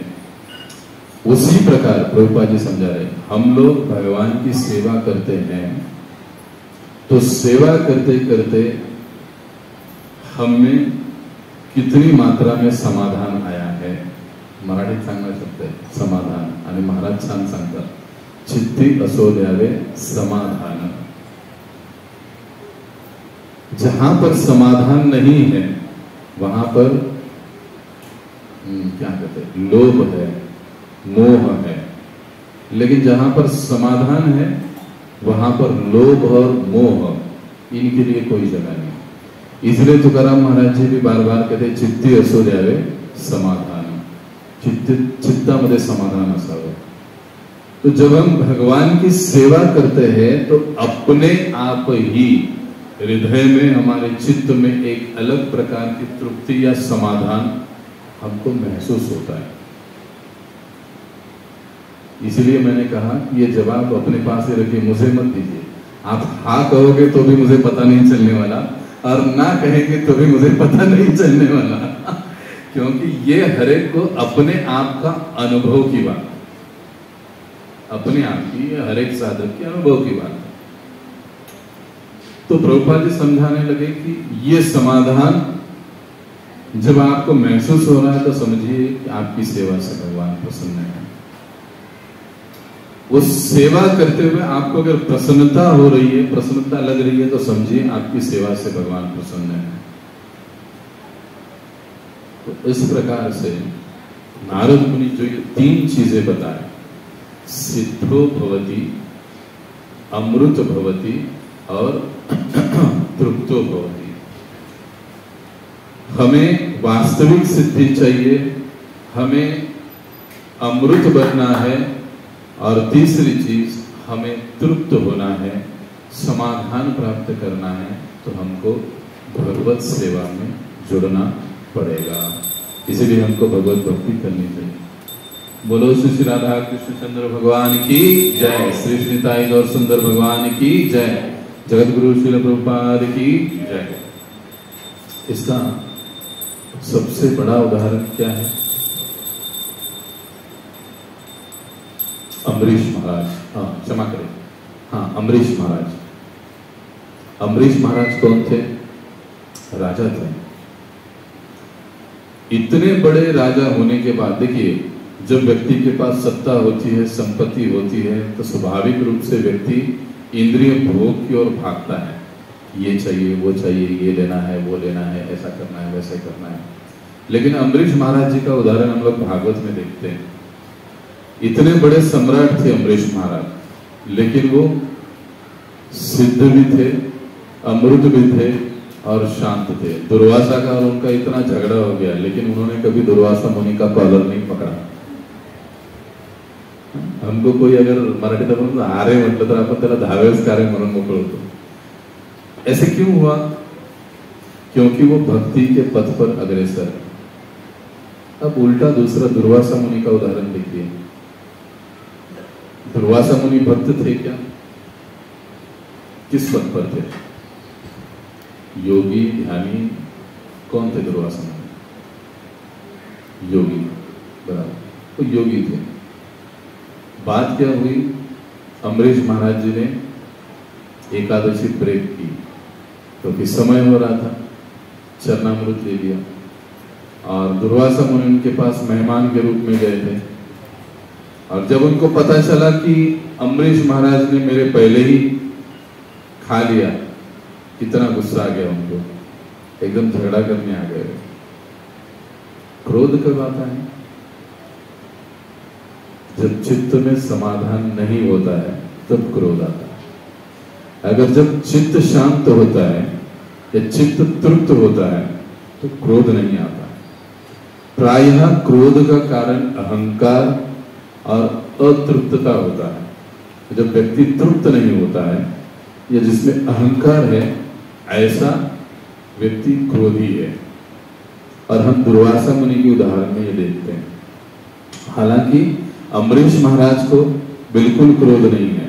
उसी प्रकार प्रभुपाद जी समझा रहे, हम लोग भगवान की सेवा करते हैं तो सेवा करते करते हमें कितनी मात्रा में समाधान आया है। मराठीत सांगणं शब्द आहे समाधान, आणि महाराज छान सांगतात, चित्ती असो द्यावे समाधान। जहां पर समाधान नहीं है वहां पर क्या कहते हैं, लोभ है, मोह है। लेकिन जहां पर समाधान है वहां पर लोभ और मोह, इनके लिए कोई जगह नहीं। इसलिए तुकाराम महाराज जी भी बार बार कहते, चित्ती असो द्यावे समाधान, चित्तामध्ये समाधान असावं। तो जब हम भगवान की सेवा करते हैं तो अपने आप ही हृदय में, हमारे चित्त में एक अलग प्रकार की तृप्ति या समाधान हमको महसूस होता है। इसलिए मैंने कहा कि ये जवाब अपने पास ही रखिए, मुझे मत दीजिए। आप हाँ कहोगे तो भी मुझे पता नहीं चलने वाला, और ना कहेंगे तो भी मुझे पता नहीं चलने वाला क्योंकि ये हर एक को अपने आप का अनुभव की बात, अपने आप की, हर एक साधक के अनुभव की बात। तो प्रभुपाद जी समझाने लगे कि ये समाधान जब आपको महसूस हो रहा है तो समझिए कि आपकी सेवा से भगवान प्रसन्न है। वो सेवा करते हुए आपको अगर प्रसन्नता हो रही है, प्रसन्नता लग रही है, तो समझिए आपकी सेवा से भगवान प्रसन्न है। तो इस प्रकार से नारद मुनि जो ये 3 चीजें बताए, सिद्धो भवति, अमृत भवति और तृप्तो भवति। हमें वास्तविक सिद्धि चाहिए, हमें अमृत बनना है, और तीसरी चीज हमें तृप्त होना है, समाधान प्राप्त करना है, तो हमको भगवत सेवा में जुड़ना पड़ेगा। इसीलिए हमको भगवत भक्ति करनी चाहिए। बोलो श्री राधा कृष्ण चंद्र भगवान की जय, श्री श्री निताई गौर सुंदर भगवान की जय, जगत गुरु श्रील प्रभुपाद की जय। इसका सबसे बड़ा उदाहरण क्या है? अम्बरीश महाराज, क्षमा करें, अम्बरीश महाराज। अम्बरीश महाराज कौन थे? राजा थे। इतने बड़े राजा होने के बाद देखिए, जब व्यक्ति के पास सत्ता होती है, संपत्ति होती है, तो स्वाभाविक रूप से व्यक्ति इंद्रिय भोग की ओर भागता है। ये चाहिए, वो चाहिए, ये लेना है, वो लेना है, ऐसा करना है, वैसे करना है। लेकिन अम्बरीश महाराज जी का उदाहरण हम लोग भागवत में देखते हैं। इतने बड़े सम्राट थे अम्बरीश महाराज, लेकिन वो सिद्ध भी थे, अमृत भी थे और शांत थे। दुर्वासा का और उनका इतना झगड़ा हो गया, लेकिन उन्होंने कभी दुर्वासा मुनि का कॉलर नहीं पकड़ा। हमको कोई अगर मराठी तर आरे म्हटलं तर आपण त्याला धावेच कार्य म्हणून मोकळतो। ऐसे क्यों हुआ? क्योंकि वो भक्ति के पथ पर अग्रसर है। अब उल्टा दूसरा दुर्वासा मुनि का उदाहरण देखिए। दुर्वासा मुनि भक्त थे क्या? किस पद पर थे? योगी, ध्यानी, कौन थे दुर्वासा मुनि? योगी, बराबर, तो योगी थे। बात क्या हुई? अम्बरीश महाराज जी ने एकादशी ब्रेक की, क्योंकि तो समय हो रहा था, चरणामृत ले लिया, और दुर्वासा मुनि उनके पास मेहमान के रूप में गए थे। और जब उनको पता चला कि अम्बरीश महाराज ने मेरे पहले ही खा लिया, कितना गुस्सा आ गया उनको, एकदम झगड़ा करने आ गए। क्रोध कब आता है? जब चित्त में समाधान नहीं होता है तब क्रोध आता है। अगर जब चित्त शांत होता है या चित्त तृप्त होता है तो क्रोध नहीं आता है। प्रायः क्रोध का कारण अहंकार और अतृप्तता होता है। जब व्यक्ति तृप्त नहीं होता है या जिसमें अहंकार है, ऐसा व्यक्ति क्रोधी है। और हम दुर्वासा मुनि के उदाहरण में ये देखते हैं। हालांकि अम्बरीश महाराज को बिल्कुल क्रोध नहीं है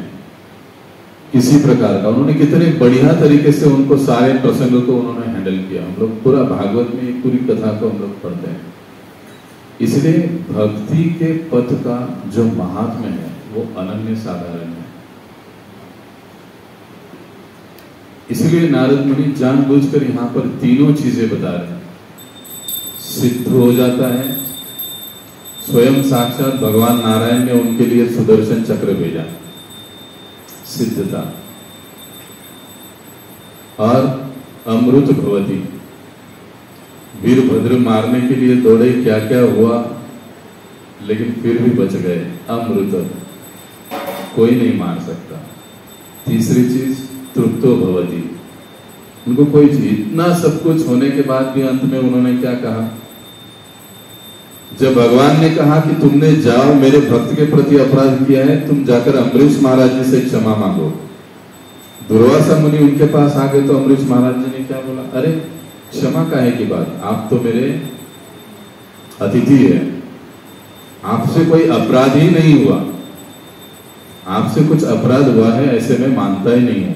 किसी प्रकार का। उन्होंने कितने बढ़िया तरीके से उनको सारे प्रसंगों को उन्होंने हैंडल किया। हम लोग पूरा भागवत में पूरी कथा को हम लोग पढ़ते हैं। इसलिए भक्ति के पथ का जो महात्म्य है वो अनन्य साधारण है। इसलिए नारद मुनि जानबूझकर यहां पर तीनों चीजें बता रहे हैं। सिद्ध हो जाता है, स्वयं साक्षात भगवान नारायण ने उनके लिए सुदर्शन चक्र भेजा, सिद्धता। और अमृत भवति, वीरभद्र मारने के लिए दौड़े, क्या क्या हुआ, लेकिन फिर भी बच गए। अमृत, कोई नहीं मार सकता। तीसरी चीज तृप्तो भवति, उनको कोई चीज, इतना सब कुछ होने के बाद भी अंत में उन्होंने क्या कहा? जब भगवान ने कहा कि तुमने जाओ, मेरे भक्त के प्रति अपराध किया है, तुम जाकर अम्बरीश महाराज जी से क्षमा मांगो। दुर्वासा मुनि उनके पास आ गए तो अम्बरीश महाराज जी ने क्या बोला, अरे क्षमा काहे की बात, आप तो मेरे अतिथि है, आपसे कोई अपराध ही नहीं हुआ, आपसे कुछ अपराध हुआ है ऐसे मैं मानता ही नहीं हूं।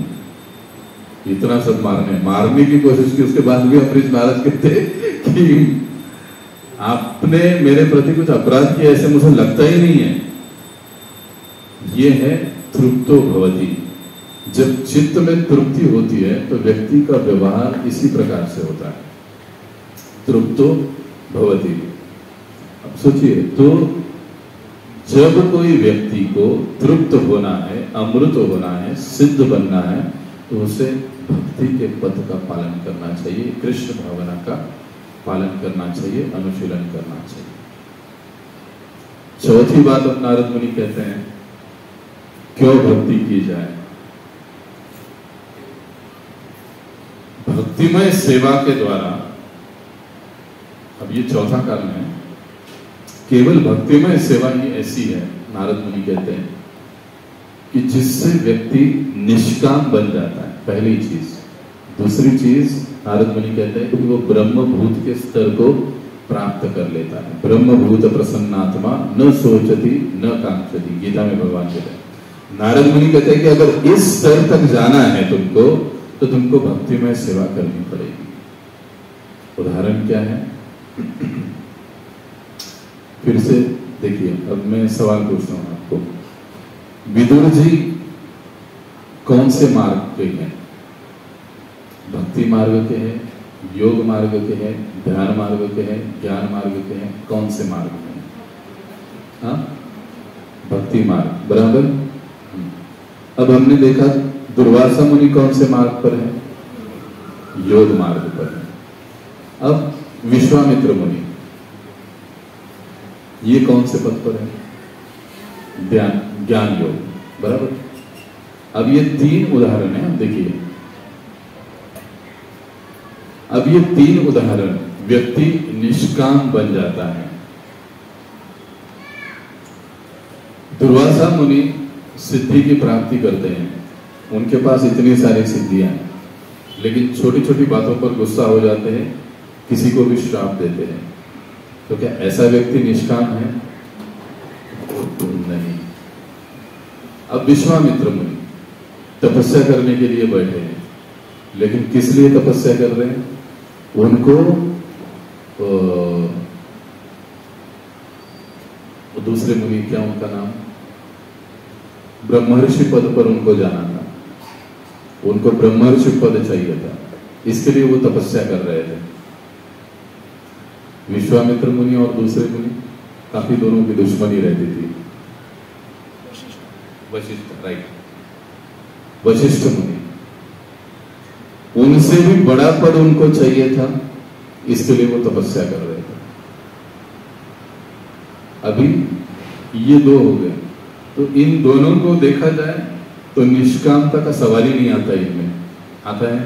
इतना सब मारने की कोशिश की, उसके बाद भी अम्बरीश महाराज कहते कि आपने मेरे प्रति कुछ अपराध किया ऐसे मुझे लगता ही नहीं है। ये है तृप्तो भवति। जब चित्त में तृप्ति होती है तो व्यक्ति का व्यवहार इसी प्रकार से होता है, तृप्तो भवति। अब सोचिए, तो जब कोई व्यक्ति को तृप्त होना है, अमृत होना है, सिद्ध बनना है, तो उसे भक्ति के पथ का पालन करना चाहिए, कृष्ण भावना का पालन करना चाहिए, अनुशीलन करना चाहिए। चौथी बात अब नारद मुनि कहते हैं, क्यों भक्ति की जाए। भक्तिमय सेवा के द्वारा, अब ये चौथा कारण है, केवल भक्तिमय सेवा ही ऐसी है, नारद मुनि कहते हैं, कि जिससे व्यक्ति निष्काम बन जाता है, पहली चीज। दूसरी चीज नारद मुनि कहते हैं कि वो ब्रह्मभूत के स्तर को प्राप्त कर लेता है। ब्रह्मभूत प्रसन्नात्मा न सोचती न कांक्षति, गीता में भगवान कहते हैं। नारद मुनि कहते हैं कि अगर इस स्तर तक जाना है तुमको, तो तुमको भक्तिमय सेवा करनी पड़ेगी। उदाहरण क्या है, फिर से देखिए, अब मैं सवाल पूछता हूं आपको, विदुर जी कौन से मार्ग के हैं? भक्ति मार्ग के हैं, योग मार्ग के हैं, ध्यान मार्ग के हैं, ज्ञान मार्ग के हैं, कौन से मार्ग के हैं? हाँ, भक्ति मार्ग, बराबर। अब हमने देखा दुर्वासा मुनि कौन से मार्ग पर है? योग मार्ग पर है। अब विश्वामित्र मुनि, ये कौन से पद पर है? ज्ञान योग, बराबर। अब ये तीन उदाहरण है, देखिए, अब ये तीन उदाहरण, व्यक्ति निष्काम बन जाता है। दुर्वासा मुनि सिद्धि की प्राप्ति करते हैं, उनके पास इतनी सारी सिद्धियां हैं, लेकिन छोटी छोटी बातों पर गुस्सा हो जाते हैं, किसी को भी श्राप देते हैं। तो क्या ऐसा व्यक्ति निष्काम है? नहीं। अब विश्वामित्र मुनि तपस्या करने के लिए बैठे हैं, लेकिन किस लिए तपस्या कर रहे हैं? उनको दूसरे मुनि, क्या उनका नाम, ब्रह्मर्षि पद पर उनको जाना था, उनको ब्रह्मर्षि पद चाहिए था, इसके लिए वो तपस्या कर रहे थे। विश्वामित्र मुनि और दूसरे मुनि, काफी दोनों की दुश्मनी रहती थी। वशिष्ठ, राइट, वशिष्ठ मुनि, उनसे भी बड़ा पद उनको चाहिए था, इसके लिए वो तपस्या कर रहे थे। अभी ये दो हो गए, तो इन दोनों को देखा जाए तो निष्कामता का सवाल ही नहीं आता, इनमें आता है।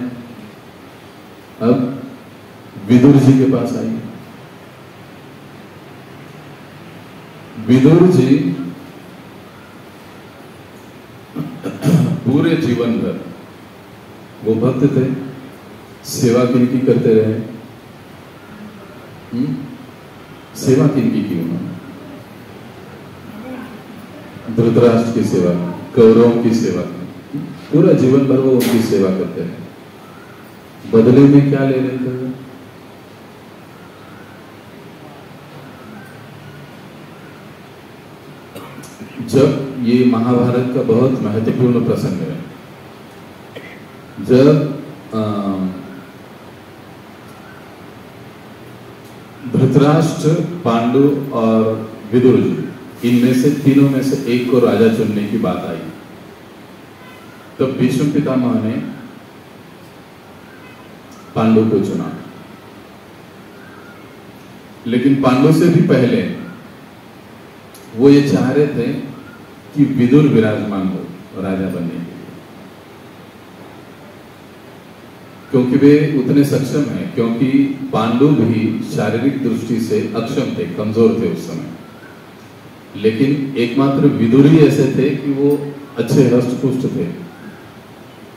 अब विदुर जी के पास आइए। विदुर जी पूरे जीवन भर वो भक्त थे, सेवा किनकी करते रहे? सेवा किनकी की उन्होंने? धृतराष्ट्र की सेवा, कौरवों की सेवा, पूरा जीवन भर वो उनकी सेवा करते रहे। बदले में क्या ले लेते थे? जब ये महाभारत का बहुत महत्वपूर्ण प्रसंग है, जब धृतराष्ट्र, पांडु और विदुर जी, इनमें से तीनों में से एक को राजा चुनने की बात आई, तो भीष्म पितामह ने पांडु को चुना। लेकिन पांडु से भी पहले वो ये चाह रहे थे कि विदुर विराजमान हो राजा बनने के लिए, क्योंकि वे उतने सक्षम हैं, क्योंकि पांडु भी शारीरिक दृष्टि से अक्षम थे, कमजोर थे उस समय। लेकिन एकमात्र विदुर ही ऐसे थे कि वो अच्छे हष्ट पुष्ट थे,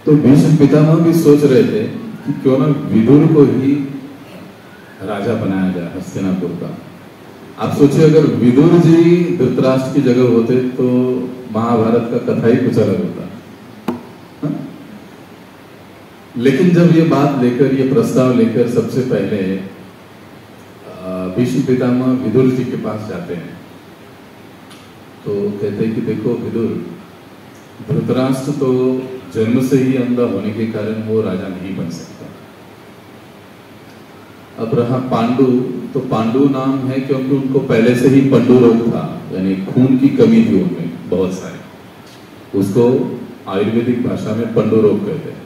तो भीष्म पितामह भी सोच रहे थे कि क्यों ना विदुर को ही राजा बनाया जाए हस्तिनापुर का। आप सोचिए अगर विदुर जी धृतराष्ट्र की जगह होते तो महाभारत का कथा ही कुछ अलग होता। हा? लेकिन जब ये बात लेकर, ये प्रस्ताव लेकर सबसे पहले भीष्म पितामह विदुर जी के पास जाते हैं तो कहते हैं कि देखो विदुर, धृतराष्ट्र तो जन्म से ही अंधा होने के कारण वो राजा नहीं बन सकता। अब रहा पांडु, तो पांडु नाम है क्योंकि उनको पहले से ही पंडु रोग था, यानी खून की कमी थी उनमें बहुत सारी, उसको आयुर्वेदिक भाषा में पंडु रोग कहते हैं।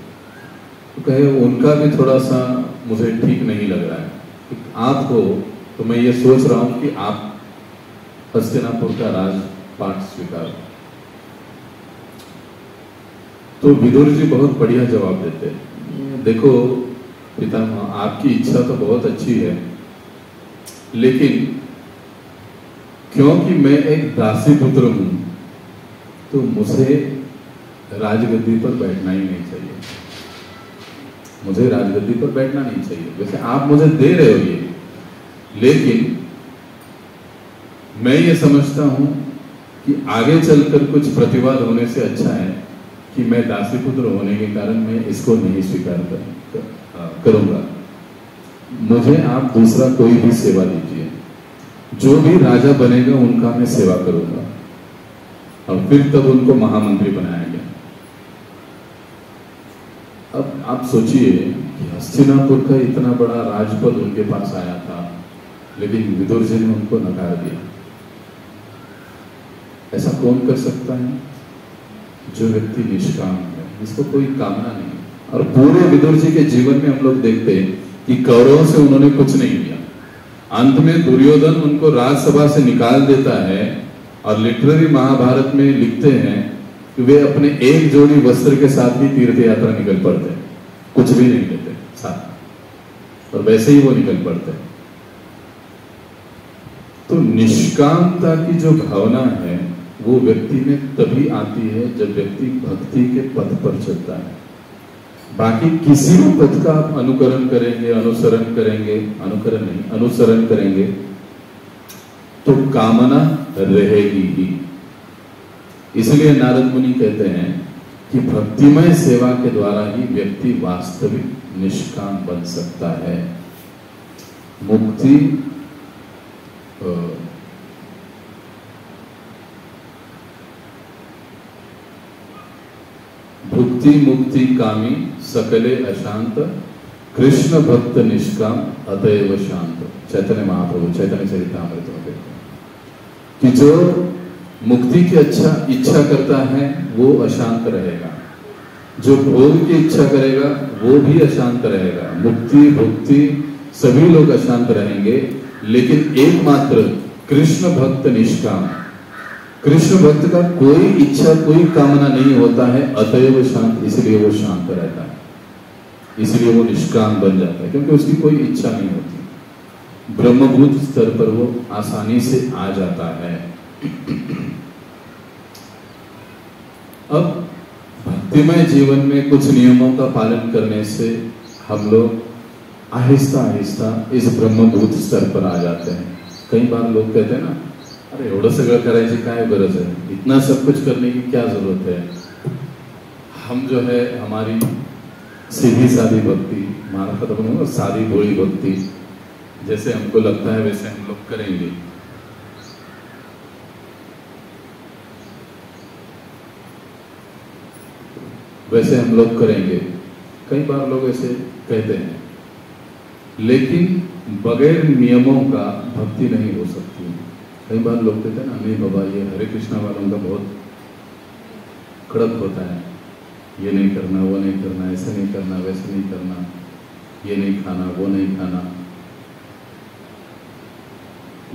तो कहे उनका भी थोड़ा सा मुझे ठीक नहीं लग रहा है, आप हो तो मैं ये सोच रहा हूं कि आप हस्तिनापुर का राजपाट स्वीकार। तो विदुर जी बहुत बढ़िया जवाब देते हैं, देखो पितामह आपकी इच्छा तो बहुत अच्छी है, लेकिन क्योंकि मैं एक दासी पुत्र हूं तो मुझे राजगद्दी पर बैठना ही नहीं चाहिए, मुझे राजगद्दी पर बैठना नहीं चाहिए। वैसे आप मुझे दे रहे हो ये, लेकिन मैं ये समझता हूं कि आगे चलकर कुछ प्रतिवाद होने से अच्छा है कि मैं दासी पुत्र होने के कारण मैं इसको नहीं स्वीकार करूंगा। मुझे आप दूसरा कोई भी सेवा दीजिए, जो भी राजा बनेगा उनका मैं सेवा करूंगा। और फिर तब उनको महामंत्री बनाया गया। अब आप सोचिए कि हस्तिनापुर का इतना बड़ा राजपद उनके पास आया था, लेकिन विदुर जी ने उनको नकार दिया। ऐसा कौन कर सकता है? जो व्यक्ति निष्काम है, जिसको कोई कामना नहीं। और पूरे विदुर जी के जीवन में हम लोग देखते हैं कि कौरवों से उन्होंने कुछ नहीं किया। अंत में दुर्योधन उनको राजसभा से निकाल देता है और लिटरेरी महाभारत में लिखते हैं कि वे अपने एक जोड़ी वस्त्र के साथ ही तीर्थ यात्रा निकल पड़ते हैं, कुछ भी नहीं लेते साथ, और वैसे ही वो निकल पड़ते हैं। तो निष्कामता की जो भावना है वो व्यक्ति में तभी आती है जब व्यक्ति भक्ति के पथ पर चलता है। बाकी किसी भी पथ का आप अनुकरण करेंगे, अनुसरण करेंगे, अनुकरण नहीं, अनुसरण करेंगे तो कामना रहेगी ही। इसलिए नारद मुनि कहते हैं कि भक्तिमय सेवा के द्वारा ही व्यक्ति वास्तविक निष्काम बन सकता है। मुक्ति भुक्ति मुक्ति कामी सकले अशांत, कृष्ण भक्त निष्काम अतएव शांत। चैतन्य महाप्रभु चैतन्य चरितामृत में देखते हैं कि जो मुक्ति की इच्छा करता है वो अशांत रहेगा, जो भोग की इच्छा करेगा वो भी अशांत रहेगा। मुक्ति भुक्ति सभी लोग अशांत रहेंगे, लेकिन एकमात्र कृष्ण भक्त निष्काम, कृष्ण भक्त का कोई इच्छा कोई कामना नहीं होता है, अतएव शांत, इसलिए वो शांत रहता है, इसलिए वो निष्काम बन जाता है, क्योंकि उसकी कोई इच्छा नहीं होती। ब्रह्मभूत स्तर पर वो आसानी से आ जाता है। अब भक्तिमय जीवन में कुछ नियमों का पालन करने से हम लोग आहिस्ता आहिस्ता इस ब्रह्मभूत स्तर पर आ जाते हैं। कई बार लोग कहते हैं ना, अरे एवढं सगळं करायची काय गरज है, इतना सब कुछ करने की क्या जरूरत है। हम जो है हमारी सीधी सादी भक्ति, हमारा खत्म सादी भोली भक्ति, जैसे हमको लगता है वैसे हम लोग करेंगे। वैसे हम लोग करेंगे, कई बार लोग ऐसे कहते हैं, लेकिन बगैर नियमों का भक्ति नहीं हो सकती। कई बार लोग कहते हैं ना, नहीं बाबा ये हरे कृष्णा वालों का बहुत कड़क होता है, ये नहीं करना, वो नहीं करना, ऐसे नहीं करना, वैसे नहीं करना, ये नहीं खाना, वो नहीं खाना।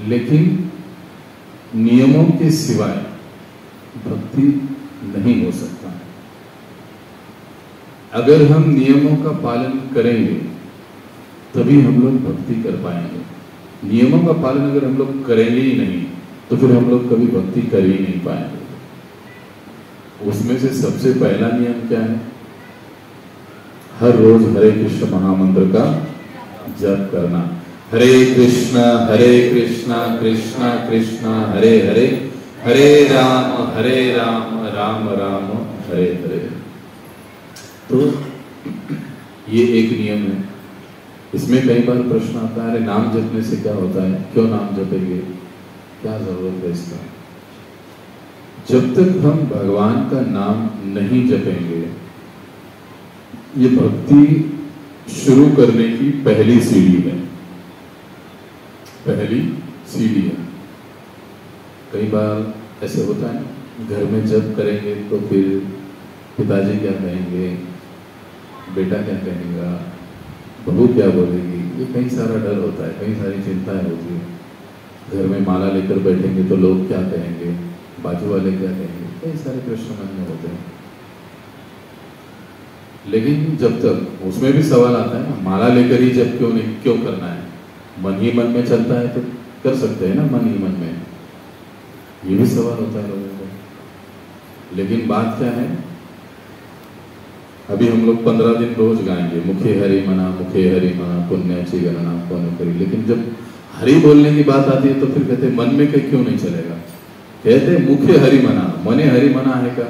लेकिन नियमों के सिवाय भक्ति नहीं हो सकता। अगर हम नियमों का पालन करेंगे तभी हम लोग भक्ति कर पाएंगे। नियमों का पालन अगर हम लोग करेंगे ही नहीं तो फिर हम लोग कभी भक्ति कर ही नहीं पाएंगे। उसमें से सबसे पहला नियम क्या है? हर रोज हरे कृष्ण महामंत्र का जप करना। हरे कृष्णा कृष्णा कृष्णा हरे हरे, हरे राम राम राम हरे हरे। तो ये एक नियम है। इसमें कई बार प्रश्न आता है, अरे नाम जपने से क्या होता है, क्यों नाम जपेंगे, क्या जरूरत है इसका। जब तक हम भगवान का नाम नहीं जपेंगे, ये भक्ति शुरू करने की पहली सीढ़ी है, पहली सीढ़ी है। कई बार ऐसे होता है, घर में जब करेंगे तो फिर पिताजी क्या कहेंगे, बेटा क्या कहेगा, बहू क्या बोलेगी, ये कई सारा डर होता है, कई सारी चिंताएं होती है। घर में माला लेकर बैठेंगे तो लोग क्या कहेंगे, बाजू वाले क्या कहेंगे, कई सारे प्रश्न मन में होते हैं। लेकिन जब तक उसमें भी सवाल आता है ना, माला लेकर ही जब क्यों करना है, मन ही मन में चलता है तो कर सकते हैं ना, मन ही मन में, ये भी सवाल होता है लोगों को। लेकिन बात क्या है, अभी हम लोग 15 दिन रोज गाएंगे, मुखे हरि मना पुण्याची गणना कौन करी। लेकिन जब हरि बोलने की बात आती है तो फिर कहते मन में कहीं क्यों नहीं चलेगा। कहते मुखे हरि मना, मने हरि मना आहे का,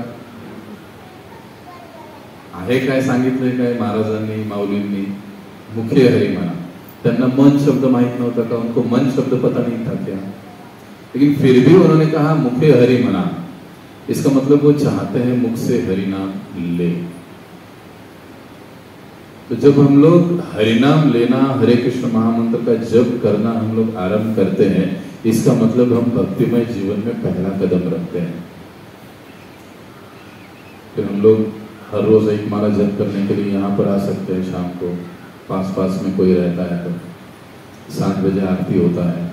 आहे काय सांगितलंय काय महाराजांनी माऊलींनी, मुखे हरि मना। त्यांना मन शब्द माहित नव्हता का, उनको मन शब्द पता नहीं था क्या, लेकिन फिर भी उन्होंने कहा मुखे हरि मना। इसका मतलब वो चाहते हैं मुख से हरि नाम ले। तो जब हम लोग हरिनाम लेना, हरे कृष्ण महामंत्र का जप करना हम लोग आरंभ करते हैं, इसका मतलब हम भक्तिमय जीवन में पहला कदम रखते हैं। फिर हम लोग हर रोज एक माला जप करने के लिए यहाँ पर आ सकते हैं। शाम को पास में कोई रहता है तो 7 बजे आरती होता है,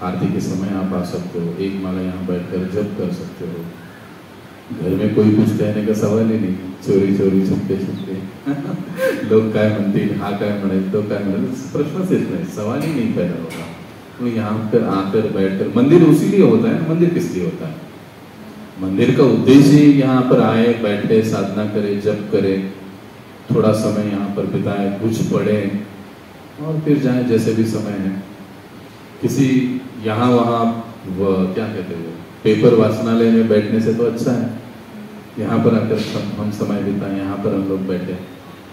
आरती के समय आप आ सकते हो, एक माला यहाँ बैठकर जप कर सकते हो। घर में कोई कुछ कहने का सवाल ही नहीं, चोरी चोरी छुपके छुपके लोग काय म्हणतील, हा काय म्हणेल, तो काय म्हणेल, प्रश्नच येत नहीं, सवाल ही नहीं पैदा होगा। तो यहाँ पर आकर बैठकर, मंदिर उसी लिए होता है, मंदिर किस लिए होता है, मंदिर का उद्देश्य ही यहाँ पर आए, बैठे, साधना करे, जप करे, थोड़ा समय यहाँ पर बिताए, कुछ पढ़े और फिर जाए, जैसे भी समय है। किसी यहाँ वहाँ क्या कहते हैं, पेपर वाचनालय में बैठने से तो अच्छा है यहाँ पर आकर हम समय बिताएं, यहाँ पर हम लोग बैठे,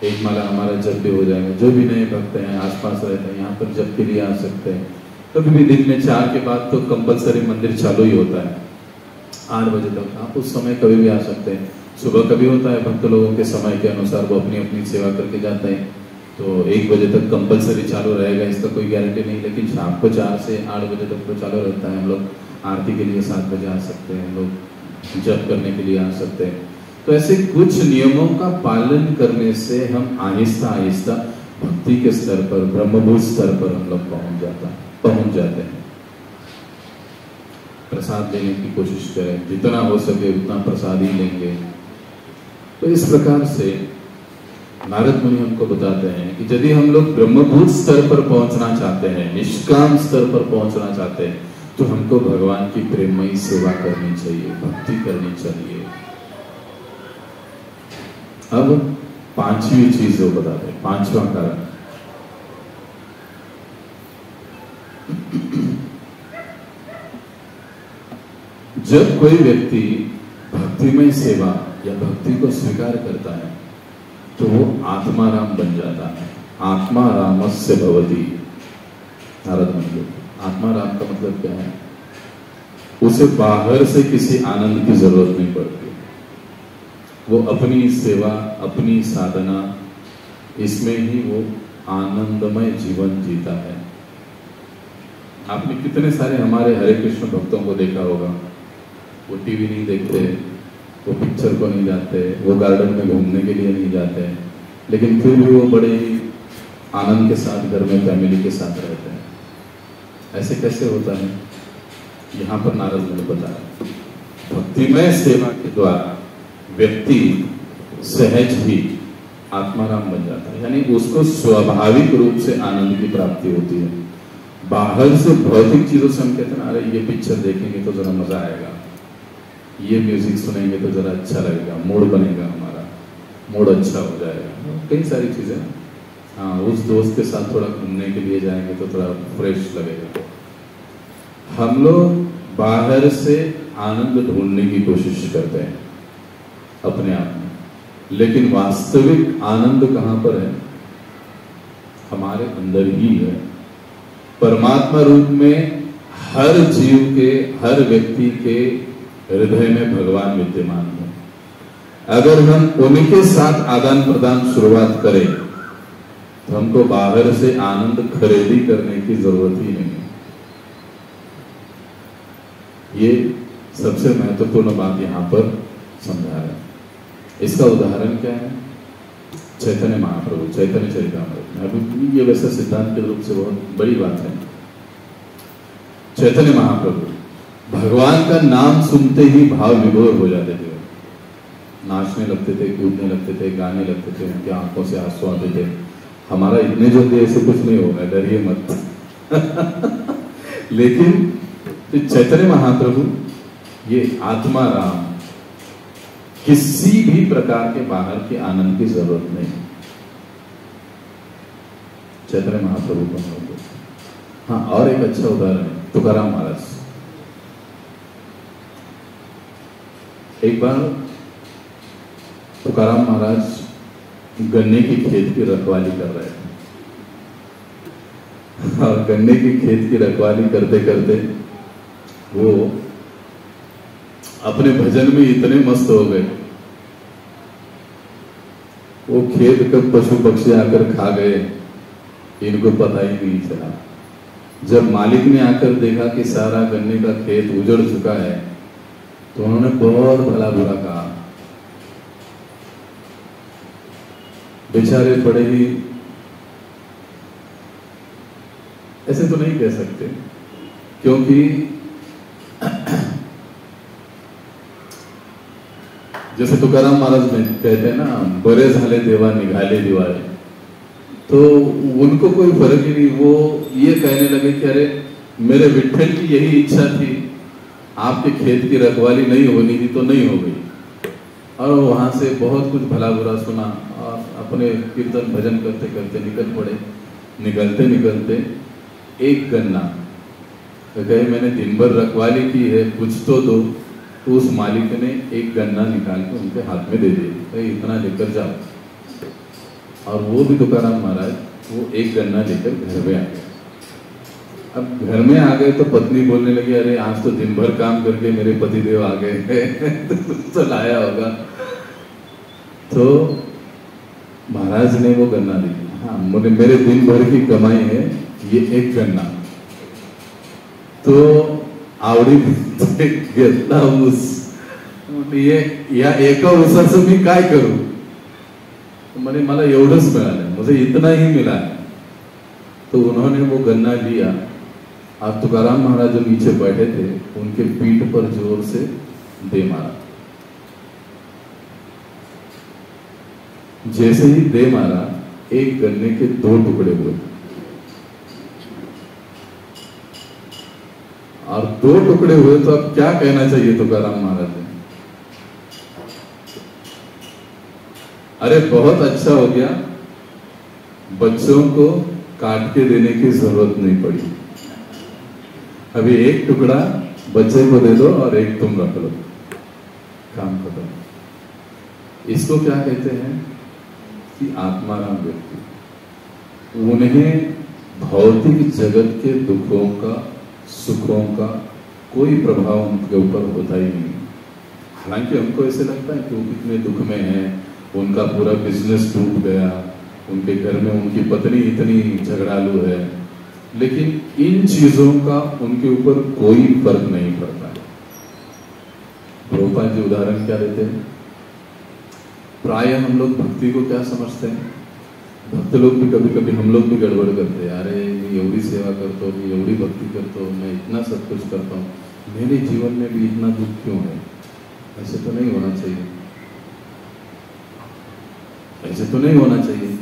एक माला हमारा जप भी हो जाएगा। जो भी नए भक्त हैं, आसपास रहते हैं, यहाँ पर जप के लिए आ सकते हैं। कभी भी दिन में 4 के बाद तो कंपलसरी मंदिर चालू ही होता है, 8 बजे तक आप उस समय कभी भी आ सकते हैं। सुबह कभी होता है, भक्त लोगों के समय के अनुसार वो अपनी अपनी सेवा करके जाते हैं, तो 1 बजे तक कंपलसरी चालू रहेगा, इसका कोई गारंटी नहीं। लेकिन शाम को 4 से 8 बजे तक तो चालू रहता है। हम लोग आरती के लिए 7 बजे आ सकते हैं, हम लोग जप करने के लिए आ सकते हैं। तो ऐसे कुछ नियमों का पालन करने से हम आहिस्ता आहिस्ता भक्ति के स्तर पर, ब्रह्मभूत स्तर पर हम लोग पहुंच जाते हैं। प्रसाद लेने की कोशिश करें, जितना हो सके उतना प्रसाद ही लेंगे। तो इस प्रकार से नारद मुनि हमको बताते हैं कि यदि हम लोग ब्रह्मभूत स्तर पर पहुंचना चाहते हैं, निष्काम स्तर पर पहुंचना चाहते हैं, तो हमको भगवान की प्रेममयी सेवा करनी चाहिए, भक्ति करनी चाहिए। अब 5वीं चीज जो बताते हैं, 5वां कारण, जब कोई व्यक्ति भक्तिमय सेवा या भक्ति को स्वीकार करता है तो वो आत्माराम बन जाता है। आत्मा रामस्य भवति, नारद मुनि। आत्माराम का मतलब क्या है, उसे बाहर से किसी आनंद की जरूरत नहीं पड़ती, वो अपनी सेवा, अपनी साधना, इसमें ही वो आनंदमय जीवन जीता है। आपने कितने सारे हमारे हरे कृष्ण भक्तों को देखा होगा, वो टीवी नहीं देखते, वो पिक्चर को नहीं जाते, वो गार्डन में घूमने के लिए नहीं जाते, लेकिन फिर भी वो बड़े ही आनंद के साथ घर में फैमिली के साथ रहते हैं। ऐसे कैसे होता है, यहाँ पर नारद मुनि बताया, भक्तिमय सेवा के द्वारा व्यक्ति सहज ही आत्माराम बन जाता है, यानी उसको स्वाभाविक रूप से आनंद की प्राप्ति होती है। बाहर से भौतिक चीजों से हम कहते हैं, अरे ये पिक्चर देखेंगे तो जरा मजा आएगा, ये म्यूजिक सुनेंगे तो जरा अच्छा लगेगा, मूड बनेगा हमारा, मूड अच्छा हो जाएगा, कई सारी चीजें। हाँ, उस दोस्त के साथ थोड़ा घूमने के लिए जाएंगे तो थोड़ा फ्रेश लगेगा। हम लोग बाहर से आनंद ढूंढने की कोशिश करते हैं अपने आप में, लेकिन वास्तविक आनंद कहाँ पर है? हमारे अंदर ही है। परमात्मा रूप में हर जीव के, हर व्यक्ति के हृदय में भगवान विद्यमान है। अगर हम उनके साथ आदान प्रदान शुरुआत करें तो हमको बाहर से आनंद खरीदी करने की जरूरत ही नहीं है। ये सबसे महत्वपूर्ण बात यहां पर समझा है। इसका उदाहरण क्या है? चैतन्य महाप्रभु, चैतन्य चरितामृत। अभी ये वैसे सिद्धांत के रूप से बहुत बड़ी बात है। चैतन्य महाप्रभु भगवान का नाम सुनते ही भाव विभोर हो जाते थे, नाचने लगते थे, कूदने लगते थे, गाने लगते थे, उनकी आंखों से आंसू आते थे। हमारा इतने जल्दी ऐसे कुछ नहीं होगा, डरिए मत। लेकिन चैतन्य महाप्रभु ये आत्मा राम, किसी भी प्रकार के बाहर के आनंद की जरूरत नहीं। चैतन्य महाप्रभु को हम लोग। हाँ, और एक अच्छा उदाहरण है तुकाराम महाराज। एक बार तुकाराम महाराज गन्ने की खेत की रखवाली कर रहे थे, और गन्ने की खेत की रखवाली करते करते वो अपने भजन में इतने मस्त हो गए, वो खेत कब पशु पक्षी आकर खा गए इनको पता ही नहीं चला। जब मालिक ने आकर देखा कि सारा गन्ने का खेत उजड़ चुका है तो उन्होंने बहुत भला बुरा कहा। बेचारे बड़े ही, ऐसे तो नहीं कह सकते, क्योंकि जैसे तुकाराम महाराज में कहते हैं ना, बरे झाले देवा निघाले दिवाळे, तो उनको कोई फर्क ही नहीं। वो ये कहने लगे कि अरे मेरे विठ्ठल की यही इच्छा थी, आपके खेत की रखवाली नहीं होनी थी तो नहीं हो गई। और वहां से बहुत कुछ भला बुरा सुना और अपने कीर्तन भजन करते करते निकल पड़े। निकलते निकलते एक गन्ना तो कहे मैंने दिन भर रखवाली की है, कुछ तो दो। तो उस मालिक ने एक गन्ना निकाल के उनके हाथ में दे दिया, इतना लेकर जाओ। और वो भी तुकाराम महाराज वो एक गन्ना लेकर घर में आ गए। अब घर में आ गए तो पत्नी बोलने लगी, अरे आज तो दिन भर काम करके मेरे पतिदेव आ गए तो लाया होगा। तो महाराज ने वो गन्ना दिया, हाँ मेरे दिन भर की कमाई है ये एक गन्ना। तो आवडी घेतला ऊस, या एका ऊसाचं मी काय करू? मैंने मला एवढंच मिळालं, मुझे इतना ही मिला है। तो उन्होंने वो गन्ना लिया और तुकाराम महाराज जो नीचे बैठे थे उनके पीठ पर जोर से दे मारा। जैसे ही दे मारा एक गन्ने के 2 टुकड़े हुए और 2 टुकड़े हुए। तो अब क्या कहना चाहिए तुकाराम महाराज ने? अरे बहुत अच्छा हो गया, बच्चों को काट के देने की जरूरत नहीं पड़ी, अभी एक टुकड़ा बच्चे को दे दो और एक तुम रख लो, काम खत्म। इसको क्या कहते हैं कि आत्माराम व्यक्ति, उन्हें भौतिक जगत के दुखों का सुखों का कोई प्रभाव उनके ऊपर होता ही नहीं। हालांकि हमको ऐसे लगता है कि वो कितने दुख में है, उनका पूरा बिजनेस टूट गया, उनके घर में उनकी पत्नी इतनी झगड़ालू है, लेकिन इन चीजों का उनके ऊपर कोई फर्क नहीं पड़ता है। प्रभुपाद जी उदाहरण क्या देते हैं? प्राय हम लोग भक्ति को क्या समझते हैं? भक्त लोग भी कभी कभी हम लोग भी गड़बड़ करते हैं। अरे मैं एवढी सेवा करता हूँ, एवढी भक्ति करता हूँ, मैं इतना सब कुछ करता हूँ, मेरे जीवन में भी इतना दुख क्यों है? ऐसे तो नहीं होना चाहिए, ऐसे तो नहीं होना चाहिए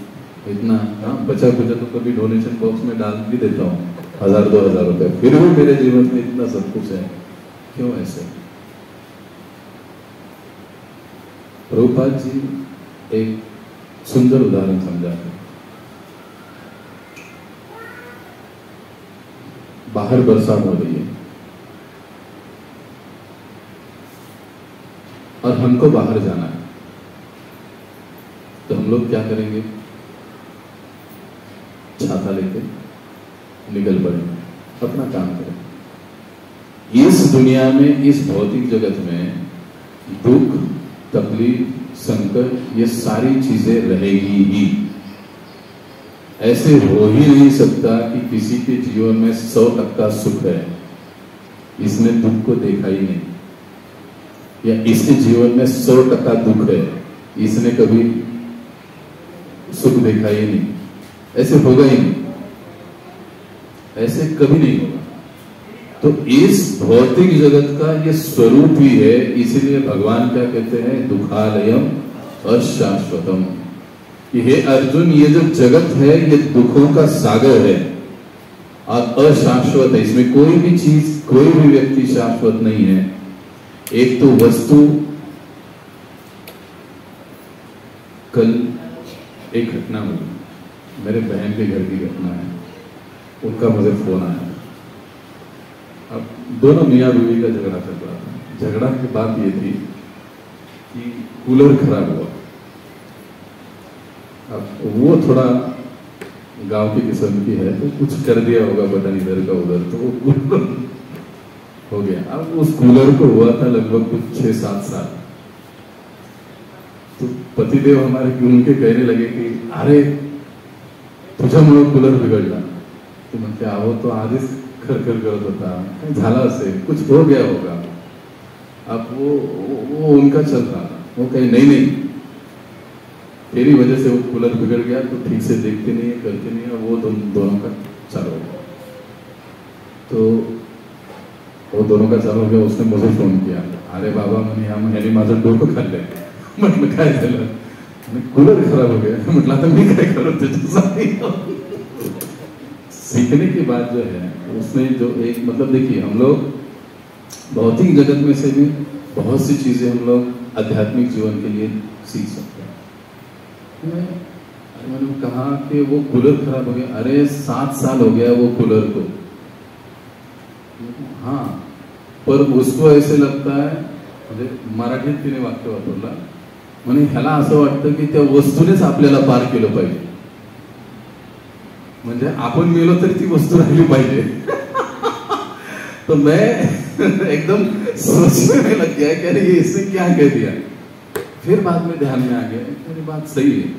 इतना। हाँ, बचा कुचा तो कभी डोनेशन बॉक्स में डाल भी देता हूँ 1000-2000 रुपए, फिर भी मेरे जीवन में इतना सब कुछ है, क्यों ऐसे? प्रभुपाद जी एक सुंदर उदाहरण समझाते हैं। बाहर बरसात हो रही है और हमको बाहर जाना है, तो हम लोग क्या करेंगे? छाता लेके निकल पड़ेंगे, अपना काम करें। इस दुनिया में, इस भौतिक जगत में दुख, तकलीफ, संकट, ये सारी चीजें रहेगी ही। ऐसे हो ही नहीं सकता कि किसी के जीवन में 100% सुख है, इसने दुख को देखा ही नहीं, या इसके जीवन में 100% दुख है, इसने कभी सुख देखा ही नहीं। ऐसे होगा ही नहीं, ऐसे कभी नहीं होगा। तो इस भौतिक जगत का ये स्वरूप ही है, इसीलिए भगवान क्या कहते हैं? दुखालयम अशाश्वतम। हे अर्जुन, ये जो जगत है ये दुखों का सागर है और अशाश्वत है। इसमें कोई भी चीज, कोई भी व्यक्ति शाश्वत नहीं है। एक तो वस्तु, कल एक घटना हुई, मेरे बहन के घर की घटना है, उनका मुझे फोन आया। अब दोनों मियाँ बीवी का झगड़ा चल रहा था। झगड़ा की बात ये थी कि कूलर खराब हुआ। अब वो थोड़ा गांव की किस्म की है, तो कुछ कर दिया होगा बटन इधर का उधर, तो वो कूलर हो गया। अब उस कूलर को हुआ था लगभग कुछ 6-7 साल। तो पतिदेव हमारे उनके कहने लगे कि अरे तुझ्यामुळे कूलर बिघडला। तो म्हणते आहो तो आधीच खरखर करत होता, काही झालं असेल, कुछ हो गया होगा। अब वो उनका चल रहा था, वो कहे नहीं तेरी वजह से वो कूलर बिगड़ गया, तो ठीक से देखते नहीं है, करते नहीं है, वो दोनों का चालू हो गया। तो वो दोनों का चालू हो गया। उसने मुझे फोन किया, अरे बाबा म्हणे ह्याने माझं डोकं खाल्लंय। म्हटलं काय झालं? कूलर खराब हो गया। म्हटलं आता मी काय करू त्याच्यासाठी? सीखने की बात जो है उसमें जो एक मतलब देखिए, हम लोग भौतिक जगत में से भी बहुत सी चीजें हम लोग आध्यात्मिक जीवन के लिए सीख सकते हैं। मैंने कहा कि वो कूलर खराब हो गया। अरे 7 साल हो गया वो कूलर को। हाँ, पर उसको ऐसे लगता है, म्हणजे मराठीत तिने वाक्य वापरला, म्हणे ह्याला असं वाटतं की त्या वस्तूनेच आपल्याला पार केलं पाहिजे, म्हणजे आपण मेलो तरी ती वस्तू राहिली पाहिजे। तो मैं एकदम सोचने लग गया कि अरे ये इसने क्या कह दिया। फिर बाद में ध्यान में आ गया, मेरी बात सही है।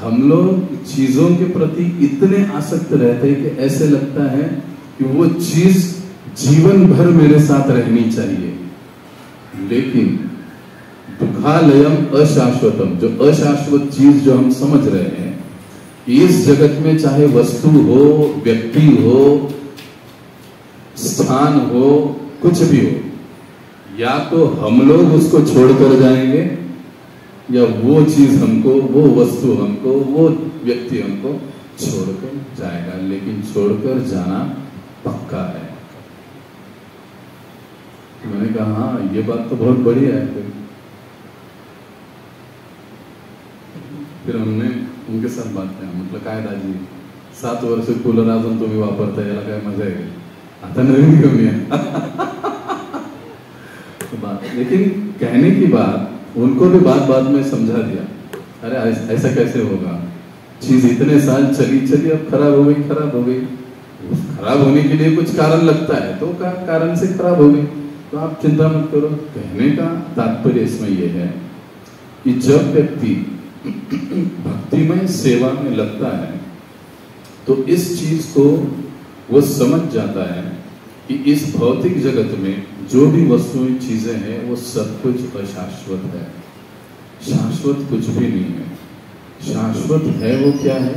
हम लोग चीजों के प्रति इतने आसक्त रहते हैं कि ऐसे लगता है कि वो चीज जीवन भर मेरे साथ रहनी चाहिए। लेकिन दुखालयम अशाश्वतम, जो अशाश्वत चीज जो हम समझ रहे हैं, इस जगत में चाहे वस्तु हो, व्यक्ति हो, स्थान हो, कुछ भी हो, या तो हम लोग उसको छोड़कर जाएंगे या वो चीज हमको, वो वस्तु हमको, वो व्यक्ति हमको छोड़कर जाएगा। लेकिन छोड़कर जाना पक्का है। मैंने कहा हाँ, ये बात तो बहुत बढ़िया है। फिर हमने उनके साथ बात किया, म्हटलं काय दाजी 7 वर्ष कूलर अजून तुम्ही वापरताय, याला काय मजा आहे? आता नवीन घेऊन या। तो बात, लेकिन कहने की बात, उनको भी बात में समझा दिया, अरे ऐसा कैसे होगा, चीज इतने साल चली अब खराब हो गई। खराब होने के लिए कुछ कारण लगता है, तो कारण से खराब हो गई, तो आप चिंता मत करो। कहने का तात्पर्य इसमें यह है कि जब व्यक्ति भक्तिमय सेवा में लगता है तो इस चीज को वो समझ जाता है कि इस भौतिक जगत में जो भी वस्तुएं, चीजें हैं, वो सब कुछ अशाश्वत है। शाश्वत कुछ भी नहीं है। शाश्वत है वो क्या है?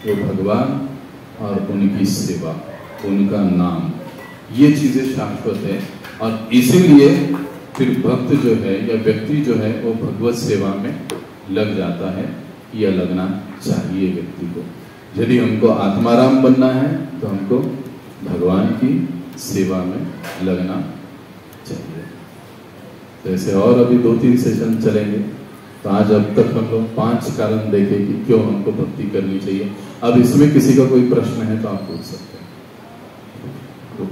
वो भगवान और उनकी सेवा, उनका नाम, ये चीजें शाश्वत है। और इसीलिए फिर भक्त जो है या व्यक्ति जो है वो भगवत सेवा में लग जाता है, या लगना चाहिए व्यक्ति को। यदि हमको आत्माराम बनना है तो हमको भगवान की सेवा में लगना चाहिए। तो ऐसे और अभी 2-3 सेशन चलेंगे, तो आज अब तक हम लोग 5 कारण देखे कि क्यों हमको भक्ति करनी चाहिए। अब इसमें किसी का कोई प्रश्न है तो आप पूछ सकते हैं। तो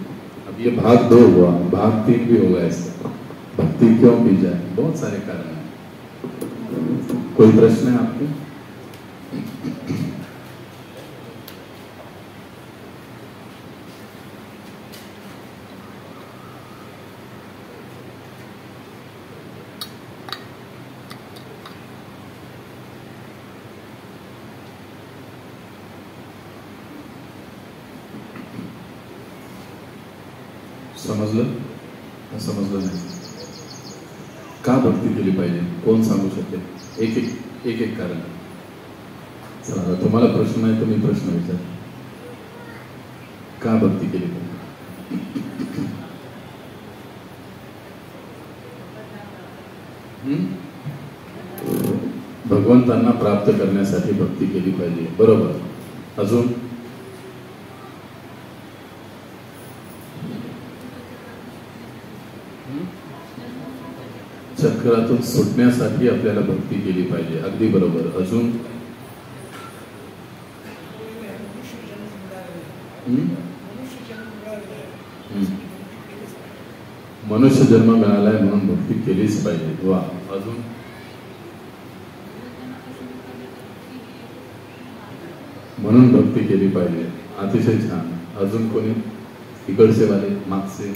अब ये भाग 2 हुआ, भाग 3 भी होगा इसका, भक्ति क्यों की जाए, बहुत सारे कारण हैं। कोई प्रश्न है आपके? समजलं? समजलं नाही? का भक्ती केली पाहिजे? कोण सांगू शकेल? एक कारण. चला, तुम्हाला प्रश्न आहे तर मी प्रश्न विचार. का भक्ती केली पाहिजे? भगवंतांना प्राप्त करण्यासाठी भक्ती केली पाहिजे, बरोबर. अजून चक्रातून सुटण्यासाठी आपल्याला भक्ती केली पाहिजे, अगदी बरोबर. अजून मनुष्य जन्म मिळालाय म्हणून भक्ती केलीच पाहिजे. वा. अजून म्हणून भक्ती केली पाहिजे, अतिशय छान. अजून कोणी? इकडचे वाले, मागचे?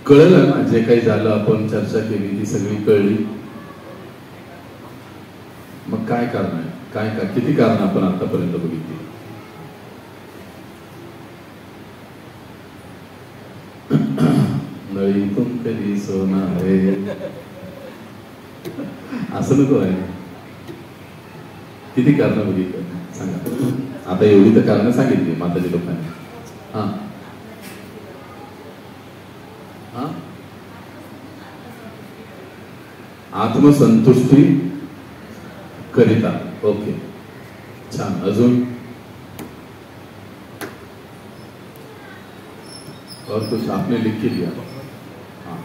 कळलं ना जे काही झालं, आपण चर्चा केली ती सगळी कळली. मग काय कारण आहे? काय किती कारण आपण आतापर्यंत बघितली? नळीतून कधी सोना आहे असं नको आहे. किती कारण बघितलं सांगा. आता एवढी तर कारण सांगितली माताजी लोकांनी. हा, आत्मसंतुष्टी करिता. ओके, छान. अजून? और कुछ आपने लिख के दिया? हाँ,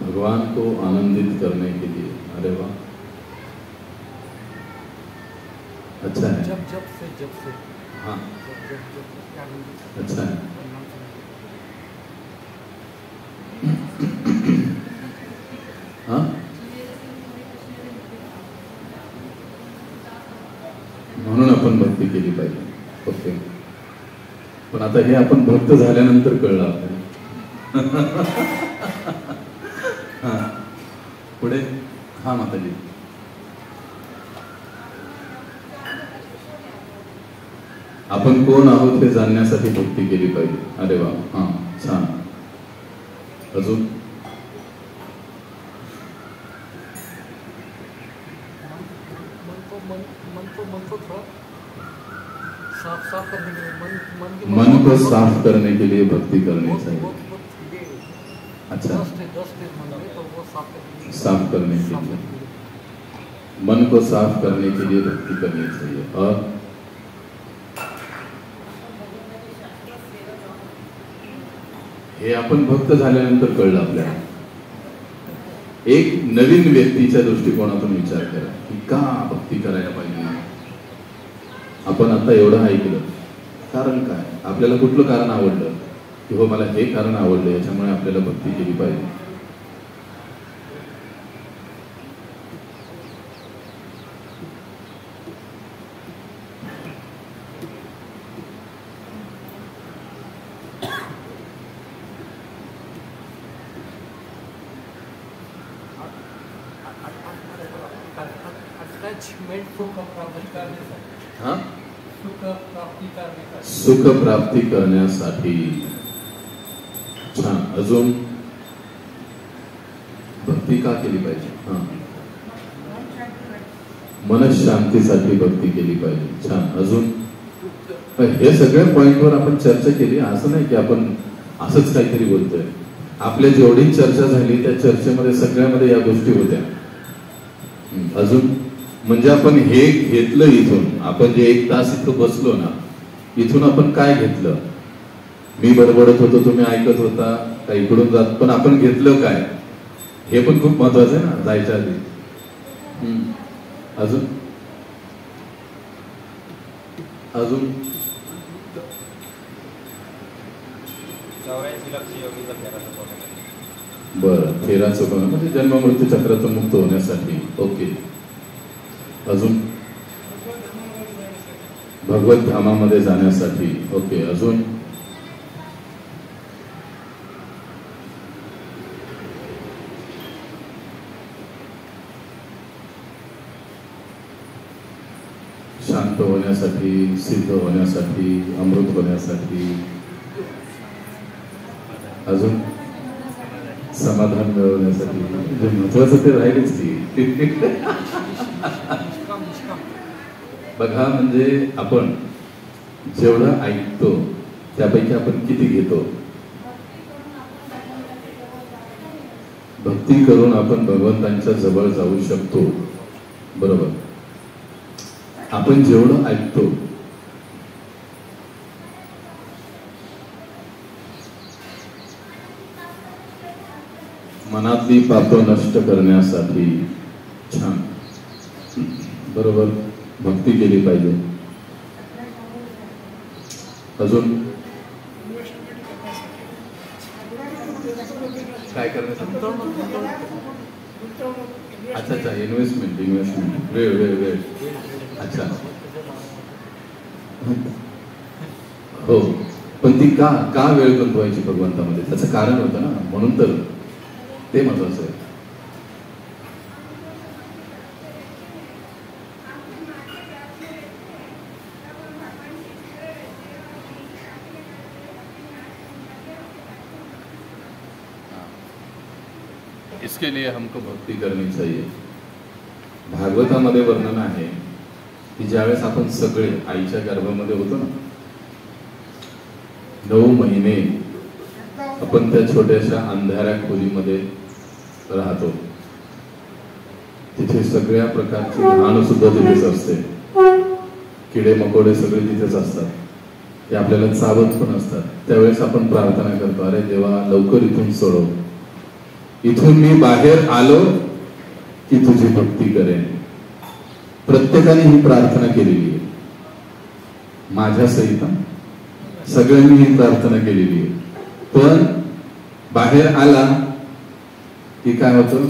भगवान को आनंदित करने के लिए. अरे वाह, अच्छा है. जब से हाँ, अच्छा है. हाँ, म्हणून आपण भक्ती केली पाहिजे. ओके, पण आता हे आपण भक्त झाल्यानंतर कळलं आपल्याला. हा, पुढे. हा माताजी. आपण कोण आहोत हे जाणण्यासाठी भक्ती केली पाहिजे. अरे वा, हा, छान. अजून? मन को साफ करने के लिए भक्ति करनी चाहिए. अच्छा, साफ करने के लिए, मन को साफ करने के लिए भक्ति करनी चाहिए. और हे आपण भक्त झाल्यानंतर कळलं आपल्याला. एक नवीन व्यक्तीच्या दृष्टिकोनातून विचार करा की का भक्ती करायला पाहिजे. आपण आता एवढं ऐकलं, कारण काय? आपल्याला कुठलं कारण आवडलं की हो मला हे कारण आवडलं, याच्यामुळे आपल्याला भक्ती केली पाहिजे. सुख प्राप्ती करण्यासाठी. छान. अजून? भक्ती का केली पाहिजे? हा, मनशांतीसाठी भक्ती केली पाहिजे. छान. अजून? हे सगळ्या पॉइंटवर आपण चर्चा केली. असं नाही की आपण असंच काहीतरी बोलतोय. आपल्या जेवढी चर्चा झाली त्या चर्चेमध्ये सगळ्यामध्ये या गोष्टी होत्या. अजून? म्हणजे आपण हे घेतलं इथून, आपण जे 1 तास इथं बसलो ना, इथून आपण काय घेतलं? मी बडबडत होतो, तुम्ही ऐकत होता, का इकडून जात, पण आपण घेतलं काय हे पण खूप महत्वाचं आहे ना जायच्या आधी. अजून अजून 84 लक्ष योगीचा फेरा चुकवण्यासाठी. बरं, फेरा चुकवणं म्हणजे जन्म मृत्यू चक्रातून मुक्त होण्यासाठी. ओके. अजून भगवत धामामध्ये जाण्यासाठी. ओके. अजून शांत होण्यासाठी, सिद्ध होण्यासाठी, अमृत होण्यासाठी. अजून समाधान मिळवण्यासाठी. जे महत्वाचं ते राहिलेच की. बघा, म्हणजे आपण जेवढं ऐकतो त्यापैकी आपण किती घेतो. भक्ती करून आपण भगवंतांच्या जवळ जाऊ शकतो. बरोबर. आपण जेवढं ऐकतो मनातली पापं नष्ट करण्यासाठी. छान. बरोबर. भक्ती केली पाहिजे. अजून काय करण्यासाठी? अच्छा अच्छा. इन्व्हेस्टमेंट. वेळ. अच्छा. हो, पण ती का वेळ गुंतवायची भगवंतामध्ये? त्याचं कारण होतं ना, म्हणून तर ते महत्वाचं आहे. इसके लिए हमको भक्ती करनी चाहिए. भागवतामध्ये वर्णन आहे की ज्यावेळेस आपण सगळे आईच्या गर्भामध्ये होतो ना, 9 महिने आपण त्या छोट्याशा अंधाऱ्या खोलीमध्ये राहतो. तिथे सगळ्या प्रकारची घाण सुद्धा तिथेच असते. किडे मकोडे सगळे तिथेच असतात. ते आपल्याला चावत पण असतात. त्यावेळेस आपण प्रार्थना करतो, अरे देवा लवकर इथून सोडव. इथून मी बाहेर आलो की तुझी भक्ती करेन. प्रत्येकाने ही प्रार्थना केलेली आहे. माझ्या सहित सगळ्यांनी ही प्रार्थना केलेली आहे. पण बाहेर आला की काय होतं?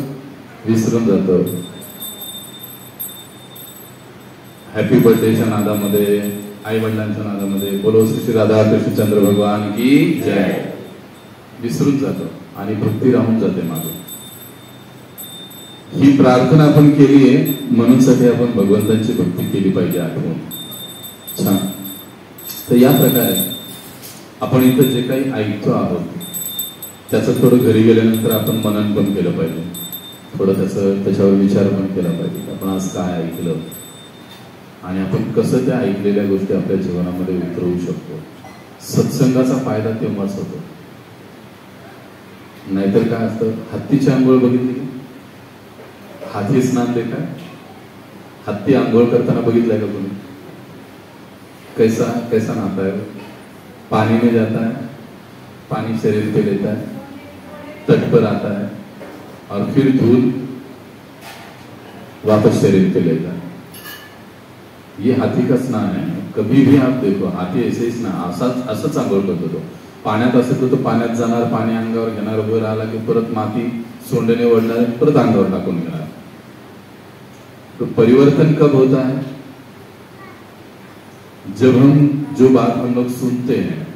विसरून जातो. हॅपी बर्थडेच्या नादामध्ये, आई वडिलांच्या नादामध्ये, बोलो श्री राधा कृष्णचंद्र भगवान की जय, विसरून जातो आणि भक्ती राहून जाते मागे. ही प्रार्थना आपण केली आहे म्हणून साठी आपण भगवंतांची भक्ती केली पाहिजे आठवून. छान. तर या प्रकारे आपण इथं जे काही ऐकतो आहोत त्याचं थोडं घरी गेल्यानंतर आपण मनन पण केलं पाहिजे. थोडं त्याच्यावर विचार पण केला पाहिजे. आपण आज काय ऐकलं आणि आपण कसं त्या ऐकलेल्या गोष्टी आपल्या जीवनामध्ये उतरवू शकतो. सत्संगाचा फायदा तेव्हाच होतो. नाहीतर काय असतं, हत्तीची आंघोळ बघितली, हाथी स्नान देता, हत्ती आंघोळ करताना बघितलंय का तुम्ही? कैसा नहाता है? पानी में जाता है, पानी शरीर पे लेता है, तट पर आता है और फिर धूल वापस शरीर पे लेता है. ये हाथी का स्नान है. कभी भी आप देखो, हाथी ऐसे ही स्नान असंच आंघोळ करतो. तो पाण्यात असेल तो पाण्यात जाणार, पाणी अंगावर घेणार, वर आला की परत माती सोंडेने ओढणार, परत अंगावर टाकून घेणार. तो परिवर्तन कब होता है? जब हम जो बात हम लोग सुनते हैं,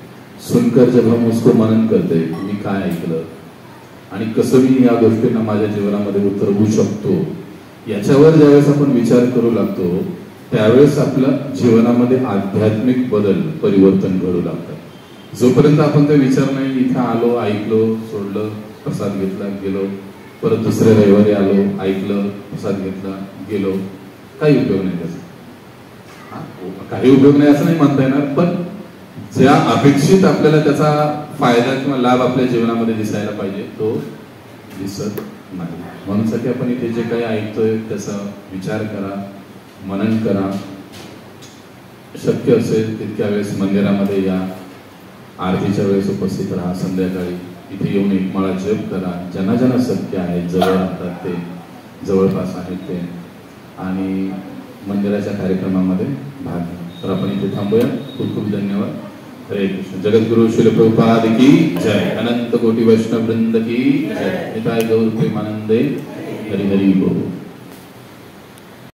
सुनकर जब हम उसको मनन करते हैं, मी काय ऐकलं आणि कसं मी या गोष्टींना माझ्या जीवनामध्ये उतरवू शकतो, याच्यावर ज्यावेळेस आपण विचार करू लागतो त्यावेळेस आपल्या जीवनामध्ये आध्यात्मिक बदल, परिवर्तन घडू लागतात. जोपर्यंत आपण ते विचार नाही, इथं आलो, ऐकलो, सोडलं, प्रसाद घेतला, गेलो, परत दुसऱ्या रविवारी आलो, ऐकलं, प्रसाद घेतला, गेलो, काही उपयोग नाही त्याचा. काही उपयोग नाही असं नाही म्हणता येणार, पण ज्या अपेक्षित आपल्याला त्याचा फायदा किंवा लाभ आपल्या जीवनामध्ये दिसायला पाहिजे तो दिसत नाही. म्हणून साठी आपण इथे जे काही ऐकतोय त्याचा विचार करा, मनन करा. शक्य असेल तितक्या वेळेस मंदिरामध्ये या, आरतीच्या वेळेस उपस्थित राहा. संध्याकाळी इथे येऊन एक माळा जप करा. ज्यांना ज्यांना शक्य आहे, जवळ राहतात ते, जवळपास आहेत ते, आणि मंदिराच्या कार्यक्रमामध्ये भाग घ्या. तर आपण इथे थांबूया. खूप खूप धन्यवाद. हरे कृष्ण. जगद्गुरु श्रील प्रभुपाद की जय. अनंत कोटी वैष्णव वृंद की जय. निताय गौर प्रेमानंदे. हरि हरि बोल.